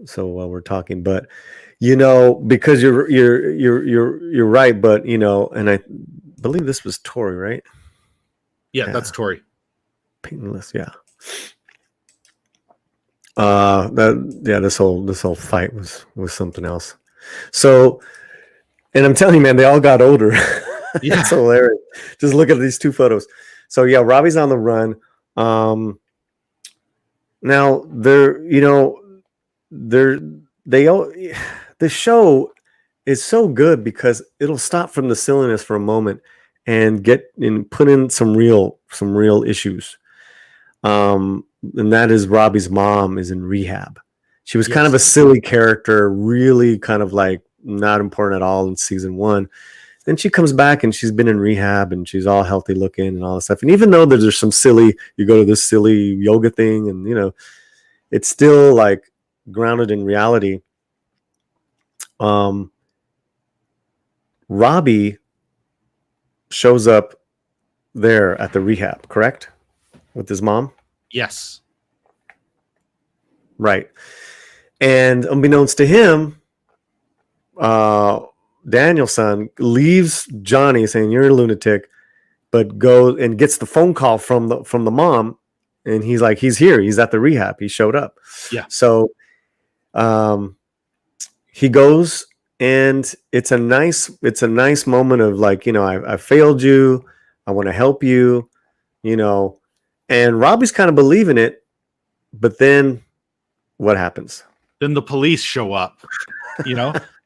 so while we're talking, but because you're right, but and I believe this was Tori, right? Yeah, that's Tori. Painless, yeah. This whole fight was something else. So, and I'm telling you, man, they all got older. Yeah, it's hilarious. Just look at these two photos. So yeah, Robbie's on the run. Now they're, they're they all the show is so good because it'll stop from the silliness for a moment and get and put in some real issues. And that is Robbie's mom is in rehab. She was kind of a Yes. silly character, really kind of like not important at all in season one. Then she comes back and she's been in rehab and she's all healthy looking and all this stuff. And even though there's some silly, you go to this silly yoga thing and it's still like grounded in reality. Robbie shows up there at the rehab, correct? With his mom? Yes. Right. And unbeknownst to him, Danielson leaves Johnny saying you're a lunatic, but goes and gets the phone call from the mom, and he's like, he's here, he's at the rehab, he showed up. Yeah. So he goes, and it's a nice moment of like, I failed you, I want to help you, and Robbie's kind of believing it, but then what happens? Then the police show up,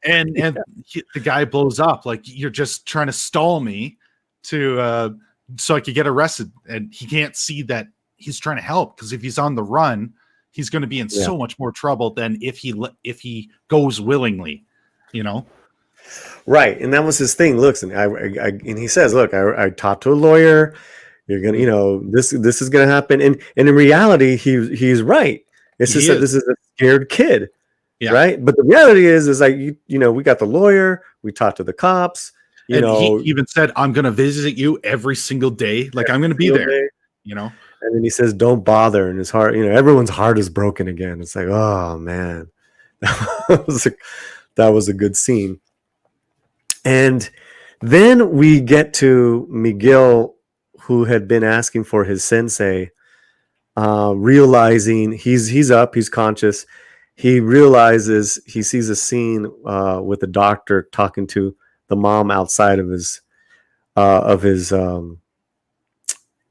and the guy blows up like, you're just trying to stall me to so I could get arrested, and he can't see that he's trying to help, because if he's on the run, he's going to be in so much more trouble than if he goes willingly, Right, and that was his thing. Looks, and he says, "Look, I talked to a lawyer. You're gonna, this is gonna happen." And in reality, he's right. It's just that this is a scared kid, right? But the reality is like we got the lawyer. We talked to the cops. He even said, "I'm gonna visit you every single day. Like I'm gonna be there." And then he says, "Don't bother." And his heart, everyone's heart is broken again. It's like, oh man, that was a good scene. And then we get to Miguel, who had been asking for his sensei, realizing he's up, he's conscious. He realizes he sees a scene with the doctor talking to the mom outside of his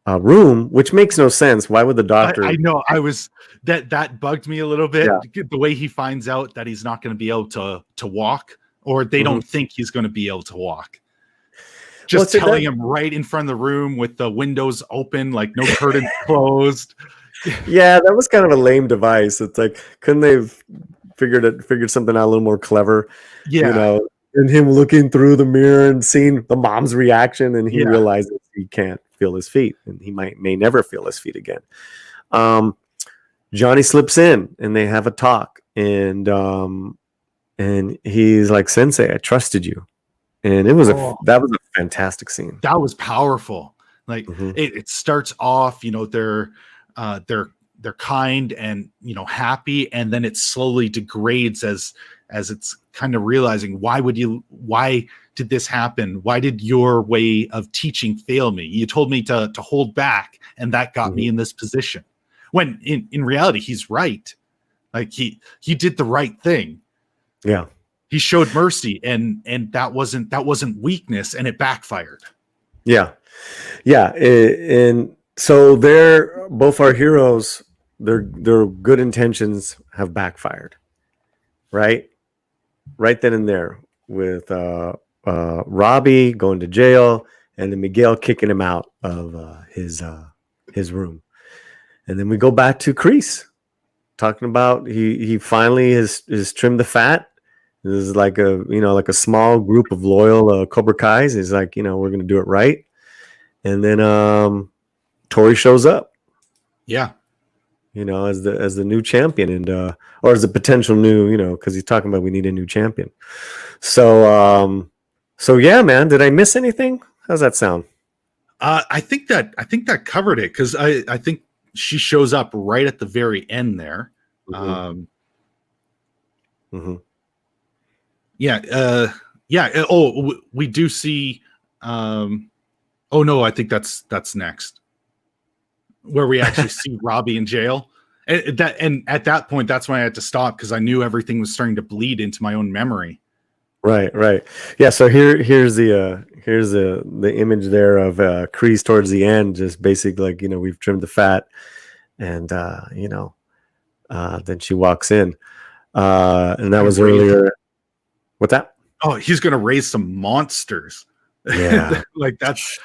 room, which makes no sense. Why would the doctor? I know. That bugged me a little bit. Yeah. The way he finds out that he's not going to be able to walk, or they don't think he's going to be able to walk. Just telling him right in front of the room with the windows open, like no curtains closed. Yeah, that was kind of a lame device. It's like, couldn't they have figured something out a little more clever? Yeah. And him looking through the mirror and seeing the mom's reaction, and he realizes he can't feel his feet, and he may never feel his feet again. Johnny slips in, and they have a talk, and he's like, "Sensei, I trusted you," and that was a fantastic scene. That was powerful. Like it starts off, they're kind and happy, and then it slowly degrades as it's kind of realizing, why did this happen? Why did your way of teaching fail me? You told me to hold back, and that got me in this position. When in reality, he's right. Like he did the right thing. Yeah. He showed mercy, and that wasn't weakness, and it backfired. Yeah. Yeah. And so they're both our heroes, their good intentions have backfired. Right then and there, with Robbie going to jail, and then Miguel kicking him out of his room. And then we go back to Kreese, talking about he finally has trimmed the fat. This is like a small group of loyal Cobra Kais. He's like, we're gonna do it right. And then Tori shows up. Yeah. As the new champion, and or as a potential new, because he's talking about we need a new champion. So yeah, man. Did I miss anything? How's that sound? I think that covered it, because I think she shows up right at the very end there. Yeah. We do see. Oh no, I think that's next, where we actually see Robbie in jail. And at that point, that's when I had to stop, because I knew everything was starting to bleed into my own memory. Right. Yeah. So here's the image there of Kreese towards the end, just basically like, we've trimmed the fat, and then she walks in, and that was earlier. What's that? Oh, he's gonna raise some monsters. Yeah, like that's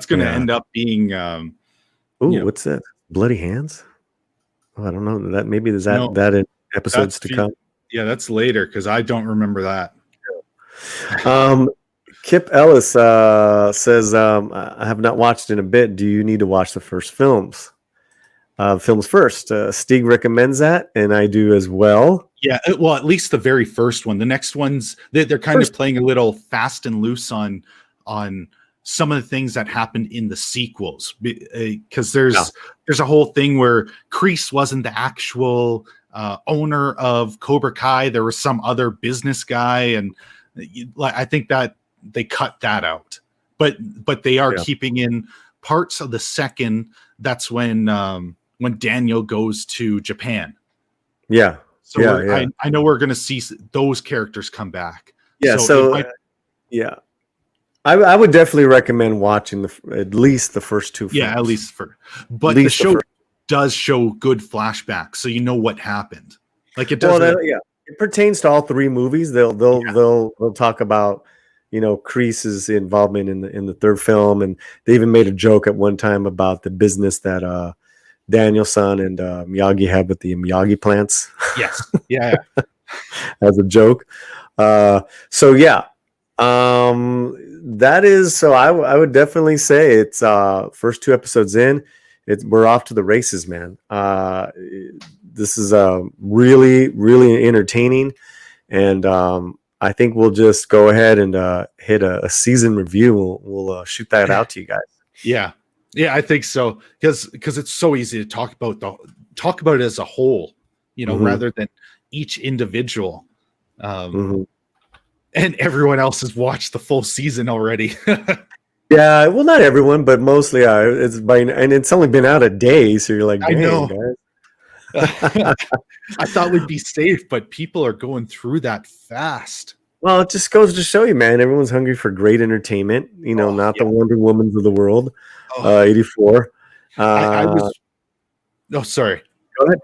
gonna end up being. What's that? Bloody hands? Oh, I don't know. That maybe there's that in episodes to come. Yeah, that's later because I don't remember that. Kip Ellis says, I have not watched in a bit. Do you need to watch the first films? Films first. Stig recommends that, and I do as well. Yeah, well, at least the very first one. The next ones, they're kind of playing a little fast and loose on some of the things that happened in the sequels, because there's a whole thing where Kreese wasn't the actual owner of Cobra Kai. There was some other business guy, and I think that they cut that out. But they are keeping in parts of the second. That's when Daniel goes to Japan. Yeah. So I know we're going to see those characters come back. Yeah. I would definitely recommend watching at least the first two films. Yeah, at least but the show does show good flashbacks, so you know what happened. Like it does. Well, it pertains to all three movies. They'll talk about Kreese's involvement in the third film, and they even made a joke at one time about the business that Daniel-san and Miyagi had with the Miyagi plants. Yes. Yeah. As a joke. That is, so I would definitely say it's first two episodes in, we're off to the races, man. This is really, really entertaining. And I think we'll just go ahead and hit a season review. We'll shoot that out to you guys. Yeah. Yeah, I think so. Because it's so easy to talk about it as a whole, rather than each individual. And everyone else has watched the full season already. Yeah, well, not everyone, but mostly. And it's only been out a day, so you're like, dang, I know. Guys. I thought we'd be safe, but people are going through that fast. Well, it just goes to show you, man. Everyone's hungry for great entertainment. The Wonder Womans of the world. 84. I was. No, sorry. Go ahead.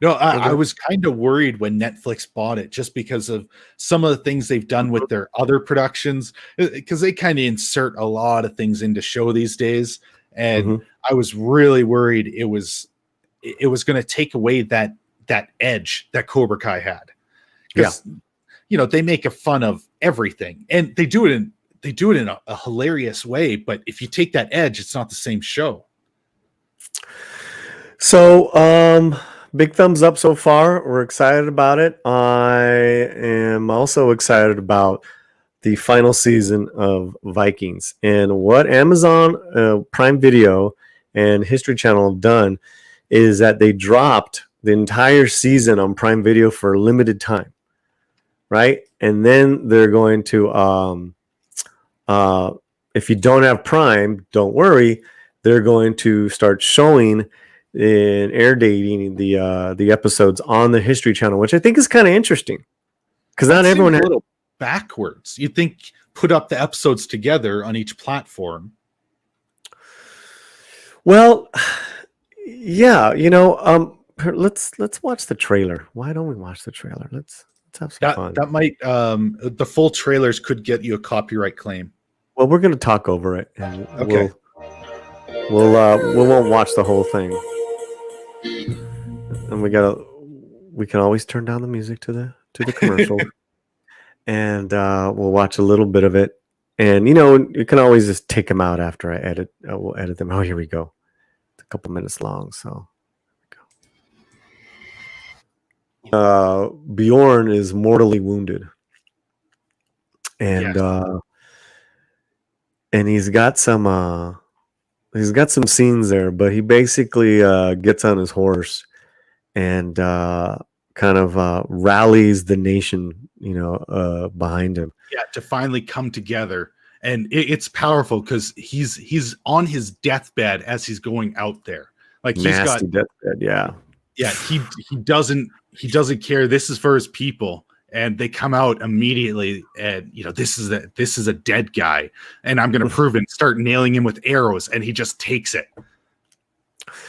No, I was kind of worried when Netflix bought it, just because of some of the things they've done with their other productions, because they kind of insert a lot of things into show these days, and I was really worried it was going to take away that edge that Cobra Kai had. Because they make a fun of everything, and they do it in a hilarious way. But if you take that edge, it's not the same show. So, big thumbs up so far. We're excited about it. I am also excited about the final season of Vikings, and what Amazon Prime Video and History Channel have done is that they dropped the entire season on Prime Video for a limited time, right? And then they're going to, if you don't have Prime, don't worry. They're going to start showing and air dating the episodes on the History Channel, which I think is kind of interesting, because not everyone has. A little backwards. You'd think put up the episodes together on each platform. Well, yeah, let's watch the trailer. Why don't we watch the trailer? Let's have some fun. That might the full trailers could get you a copyright claim. Well, we're going to talk over it, and okay. we won't watch the whole thing. And we can always turn down the music to the commercial. And we'll watch a little bit of it. And you can always just take them out after I edit. We'll edit them. Oh, here we go. It's a couple minutes long, so Bjorn is mortally wounded. And and he's got some scenes there, but he basically gets on his horse and kind of rallies the nation, behind him. Yeah, to finally come together, and it's powerful because he's on his deathbed as he's going out there. Like he's nasty got deathbed, yeah. He doesn't care. This is for his people, and they come out immediately, and this is a dead guy, and I'm gonna prove it. Start nailing him with arrows, and he just takes it.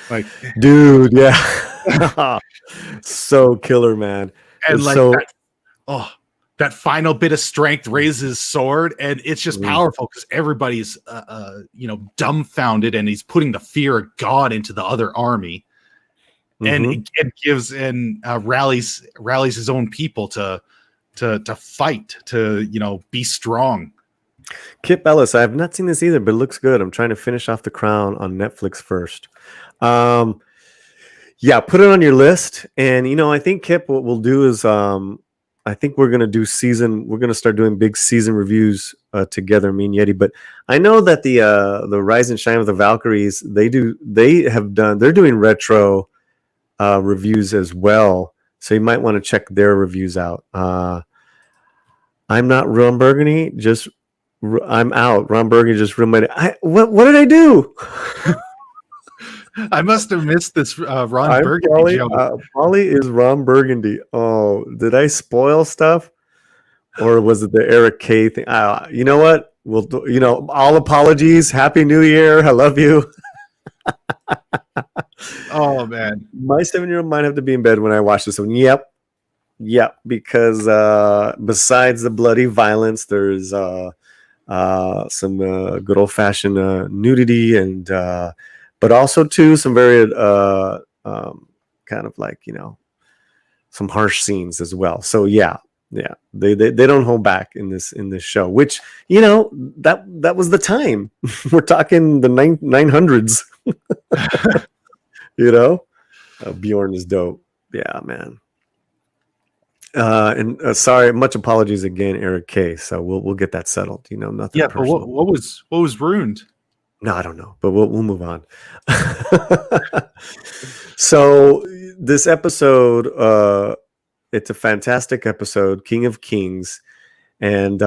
Like, dude, yeah. So killer, man. And It's like so that final bit of strength raises his sword, and it's just Mm. powerful because everybody's dumbfounded, and he's putting the fear of God into the other army, Mhm. and it gives and rallies his own people to fight, to be strong. Kip Ellis. I have not seen this either, but it looks good. I'm trying to finish off The Crown on Netflix first. Yeah, put it on your list. And I think Kip, what we'll do is I think we're gonna start doing big season reviews together, me and Yeti. But I know that the Rise and Shine of the Valkyries, they're doing retro reviews as well. So you might want to check their reviews out. I'm not Ron Burgundy, I'm out. Ron Burgundy just reminded. What did I do? I must have missed this Ron Burgundy joke. Paulie is Ron Burgundy. Oh, did I spoil stuff, or was it the Eric K thing? You know what? We'll all apologies. Happy New Year. I love you. Oh man, my 7-year-old might have to be in bed when I watch this one. Yep. Because besides the bloody violence, there's some good old fashioned nudity and. But also too some very kind of like some harsh scenes as well. So yeah, they don't hold back in this show, which that was the time. We're talking the 900s. Bjorn is dope. Yeah, man. And sorry, much apologies again, Eric K. So we'll get that settled. Nothing. Yeah, personal. but what was ruined? No, I don't know, but we'll move on. So this episode, it's a fantastic episode, King of Kings, and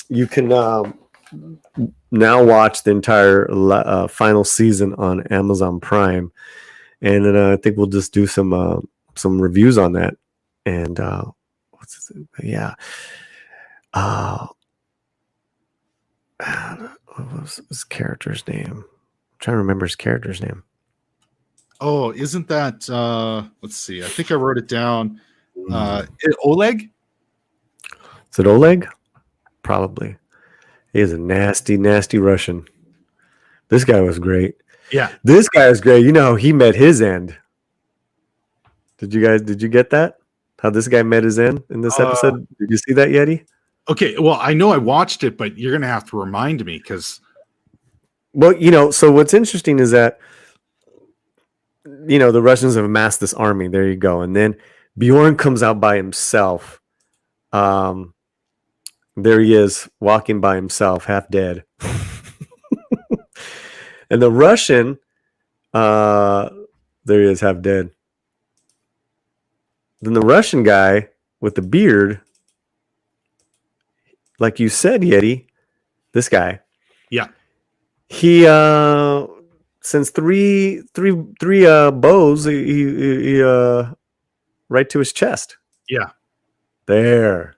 you can now watch the entire final season on Amazon Prime, and then I think we'll just do some reviews on that. And what was his character's name? I'm trying to remember his character's name. Oh, isn't that let's see. I think I wrote it down. Oleg? Is it Oleg? Probably. He is a nasty, nasty Russian. This guy was great. Yeah. This guy was great. He met his end. Did you get that? How this guy met his end in this episode? Did you see that, Yeti? Okay, well, I know I watched it, but you're going to have to remind me because... Well, so what's interesting is that, the Russians have amassed this army. There you go. And then Bjorn comes out by himself. There he is, walking by himself, half dead. And the Russian, there he is, half dead. Then the Russian guy with the beard... Like you said, Yeti, this guy. Yeah. He sends three bows he right to his chest. Yeah. There.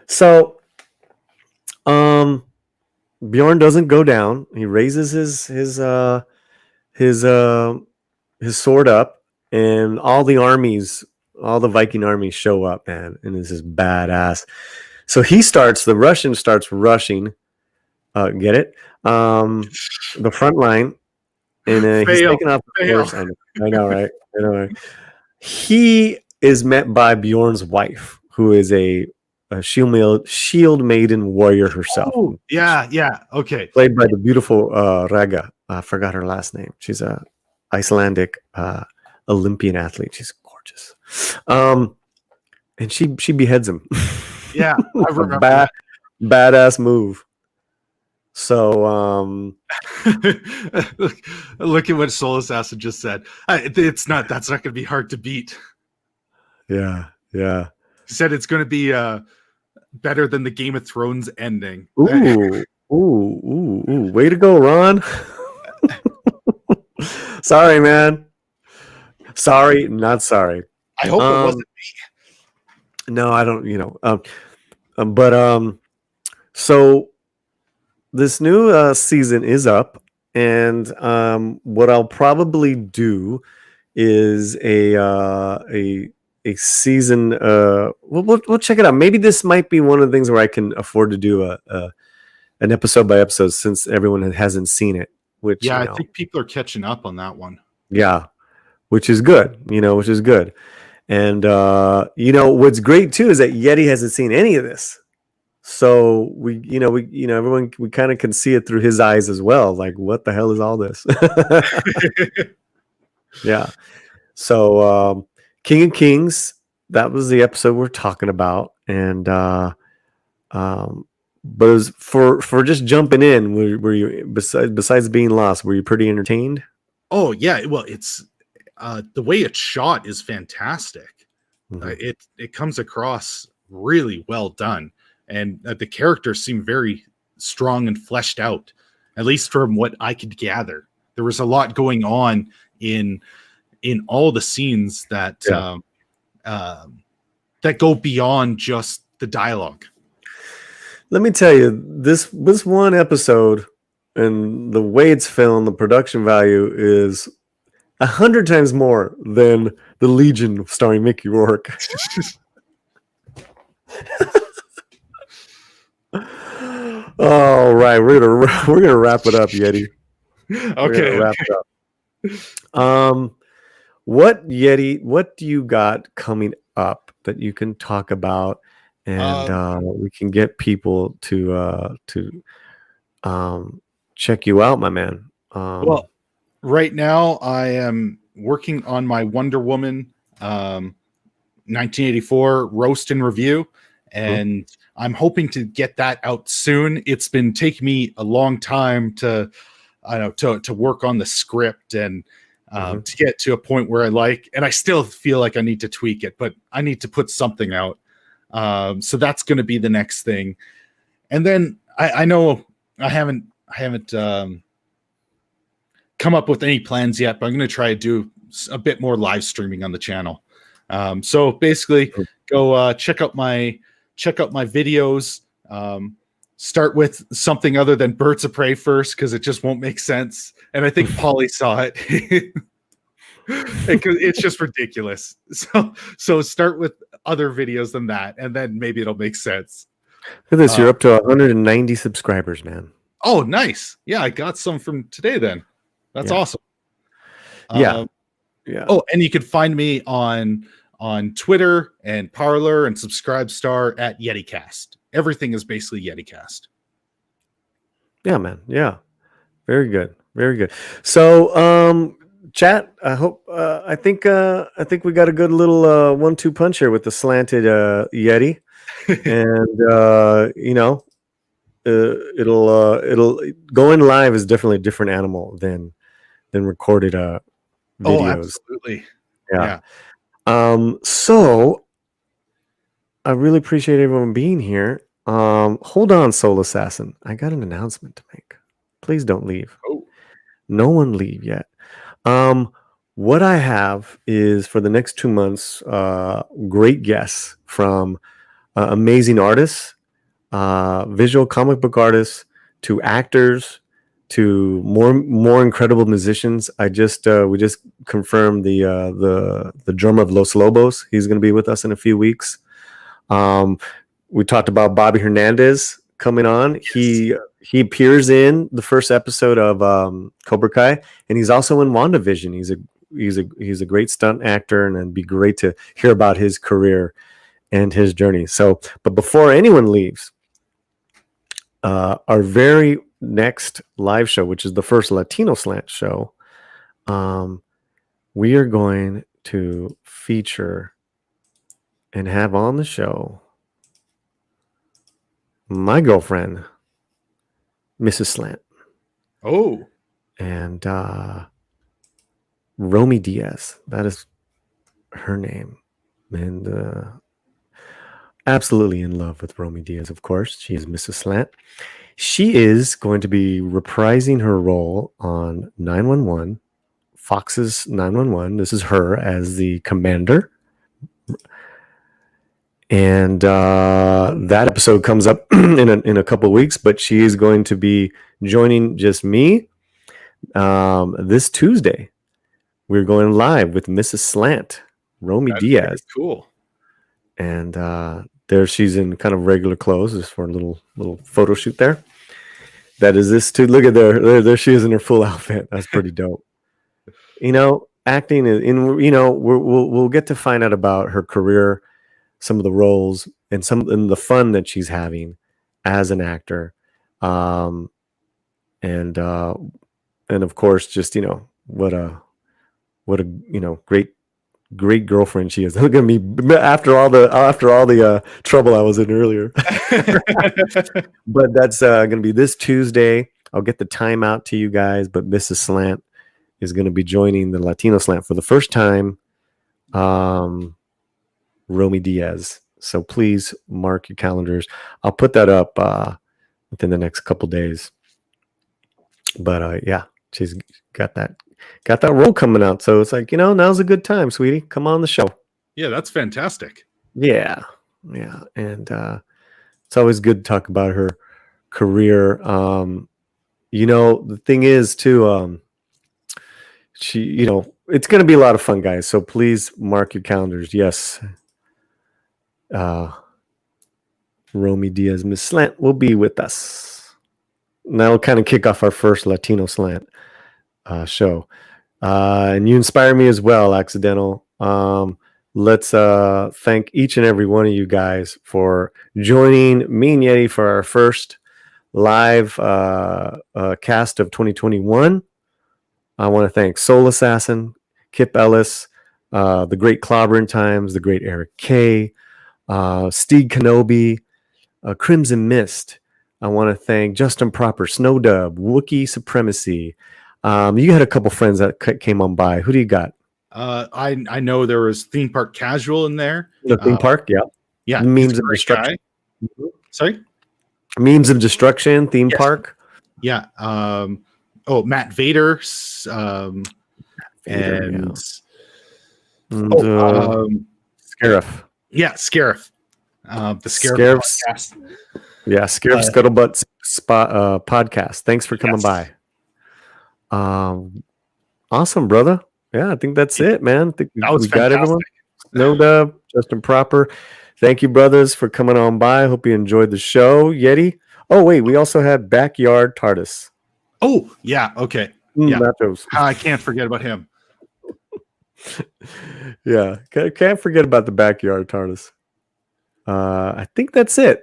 So Bjorn doesn't go down. He raises his sword up, and all the Viking armies show up, man, and this is badass. So the Russian starts rushing, get it? The front line, and he's taking off the horse. I know, right? He is met by Bjorn's wife, who is a shield maiden warrior herself. Oh, yeah, okay. Played by the beautiful Raga. I forgot her last name. She's a Icelandic Olympian athlete. She's gorgeous. And she beheads him. Yeah, I remember. Badass move. So look at what Soul Assassin just said. That's not going to be hard to beat. Yeah. He said it's going to be better than the Game of Thrones ending. Ooh. Way to go, Ron. Sorry, man. Sorry, not sorry. I hope it wasn't me. No, I don't, so this new season is up, and what I'll probably do is a season. We'll check it out. Maybe this might be one of the things where I can afford to do an episode by episode, since everyone hasn't seen it. Which, I think people are catching up on that one. Yeah, which is good. Which is good. And what's great too is that Yeti hasn't seen any of this. So everyone, we kind of can see it through his eyes as well. Like, what the hell is all this? Yeah. So, King of Kings, that was the episode we're talking about. And, but it was for just jumping in, were you, besides being lost, were you pretty entertained? Oh yeah. Well, it's, the way it's shot is fantastic. Mm-hmm. It comes across really well done. And the characters seem very strong and fleshed out, at least from what I could gather. There was a lot going on in all the scenes that that go beyond just the dialogue. Let me tell you, this one episode and the way it's filmed, the production value is 100 times more than the Legion starring Mickey Rourke. All right, we're gonna wrap it up, Yeti. Okay, wrap it up. What do you got coming up that you can talk about, and we can get people to check you out, my man? Well, right now I am working on my Wonder Woman 1984 roast and review, and I'm hoping to get that out soon. It's been taking me a long time to work on the script and to get to a point where I like, and I still feel like I need to tweak it, but I need to put something out. So that's going to be the next thing. And then I know I haven't come up with any plans yet, but I'm going to try to do a bit more live streaming on the channel. So basically go check out my videos. Start with something other than Birds of Prey first, because it just won't make sense. And I think Paulie saw it. It's just ridiculous. So start with other videos than that, and then maybe it'll make sense. Look at this. You're up to 190 subscribers, man. Oh, nice. Yeah, I got some from today then. That's awesome. Yeah. Oh, and you can find me on Twitter and Parler and Subscribestar at YetiCast. Everything is basically YetiCast. Yeah, man. Yeah. Very good. Very good. So, chat, I hope, I think we got a good little 1-2 punch here with the Slanted Yeti. And, it'll going live is definitely a different animal than recorded videos. Oh, absolutely. Yeah. So I really appreciate everyone being here. Hold on, Soul Assassin. I got an announcement to make. Please don't leave. Oh. No one leave yet. What I have is for the next 2 months, great guests from amazing artists, visual comic book artists, to actors, to more incredible musicians. We just confirmed the drummer of Los Lobos. He's going to be with us in a few weeks. We talked about Bobby Hernandez coming on. Yes. He appears in the first episode of Cobra Kai, and he's also in WandaVision. He's a great stunt actor, and it'd be great to hear about his career and his journey. So, but before anyone leaves, our very next live show, which is the first Latino Slant show, we are going to feature and have on the show my girlfriend, Mrs. Slant. Oh. And Romy Diaz. That is her name. And absolutely in love with Romy Diaz, of course. She is Mrs. Slant. She is going to be reprising her role on 911, Fox's 911. This is her as the commander. And that episode comes up in a couple of weeks, but she is going to be joining just me this Tuesday we're going live with Mrs. Slant, Romy That's Diaz. very cool. And there she's in kind of regular clothes just for a little photo shoot there. That is this too. Look at there she is in her full outfit. That's pretty dope. Acting is we'll get to find out about her career, some of the roles, and the fun that she's having as an actor. And of course, just what a great girlfriend she is. Look at me after all the trouble I was in earlier. But that's going to be this Tuesday. I'll get the time out to you guys. But Mrs. Slant is going to be joining the Latino Slant for the first time. Romy Diaz. So please mark your calendars. I'll put that up within the next couple days. But she's got that role coming out. So it's like, now's a good time, sweetie. Come on the show. Yeah, that's fantastic. Yeah. And it's always good to talk about her career. The thing is too, she, it's going to be a lot of fun, guys. So please mark your calendars. Yes. Romy Diaz, Miss Slant will be with us. And that'll kind of kick off our first Latino Slant show. And you inspire me as well, Accidental. Let's thank each and every one of you guys for joining me and Yeti for our first live cast of 2021. I want to thank Soul Assassin, Kip Ellis, the great Clobbering Times, the great Eric K, Steve Kenobi, Crimson Mist. I want to thank Justin Proper, Snow Dub, Wookiee Supremacy. You had a couple friends that came on by. Who do you got? I know there was Theme Park Casual in there. The Theme Park, yeah. Memes of Destruction. Sorry? Memes of Destruction, Theme Park. Yeah. Matt Vader. And Scarif. Yeah, Scarif. The Scarif podcast. Yeah, Scarif Scuttlebutt podcast. Thanks for coming by. Awesome, brother. Yeah, I think that's it, man. I think we got everyone. No Dub, Justin Proper. Thank you, brothers, for coming on by. Hope you enjoyed the show, Yeti. Oh, wait, we also had Backyard TARDIS. Oh, yeah, okay. Yeah. Nachos. I can't forget about him. Yeah, can't forget about the Backyard TARDIS. I think that's it.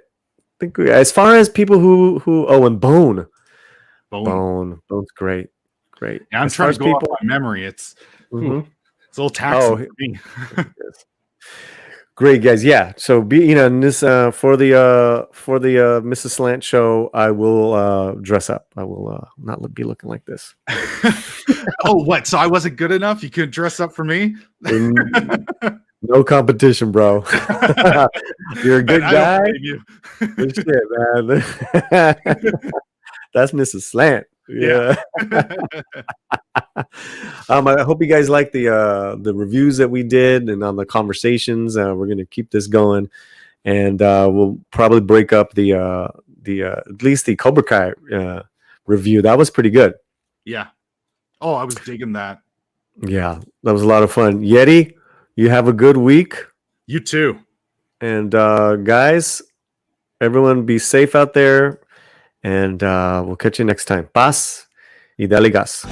As far as people who and Bone's great. Yeah, I'm trying to go off my memory. It's a little taxing for me. Great, guys. Yeah. So in this for the Mrs. Slant show, I will dress up. I will not be looking like this. Oh, what? So I wasn't good enough? You couldn't dress up for me? No competition, bro. You're a good guy. Good shit, man. That's Mrs. Slant. Yeah. I hope you guys like the reviews that we did and on the conversations. We're gonna keep this going, and we'll probably break up the at least the Cobra Kai review. That was pretty good. Yeah. Oh, I was digging that. Yeah, that was a lot of fun. Yeti, you have a good week. You too. And guys, everyone be safe out there. And we'll catch you next time. Paz y dale gas.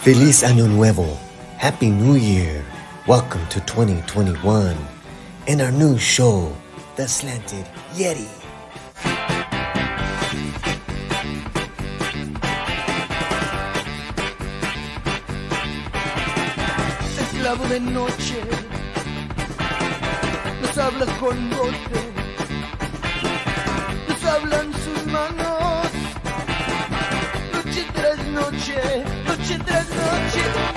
Feliz Año Nuevo. Happy New Year. Welcome to 2021 and our new show, The Slanted Yeti. Esclavo de noche, nos habla con golpe, nos hablan sus manos, noche tras noche, noche tras noche.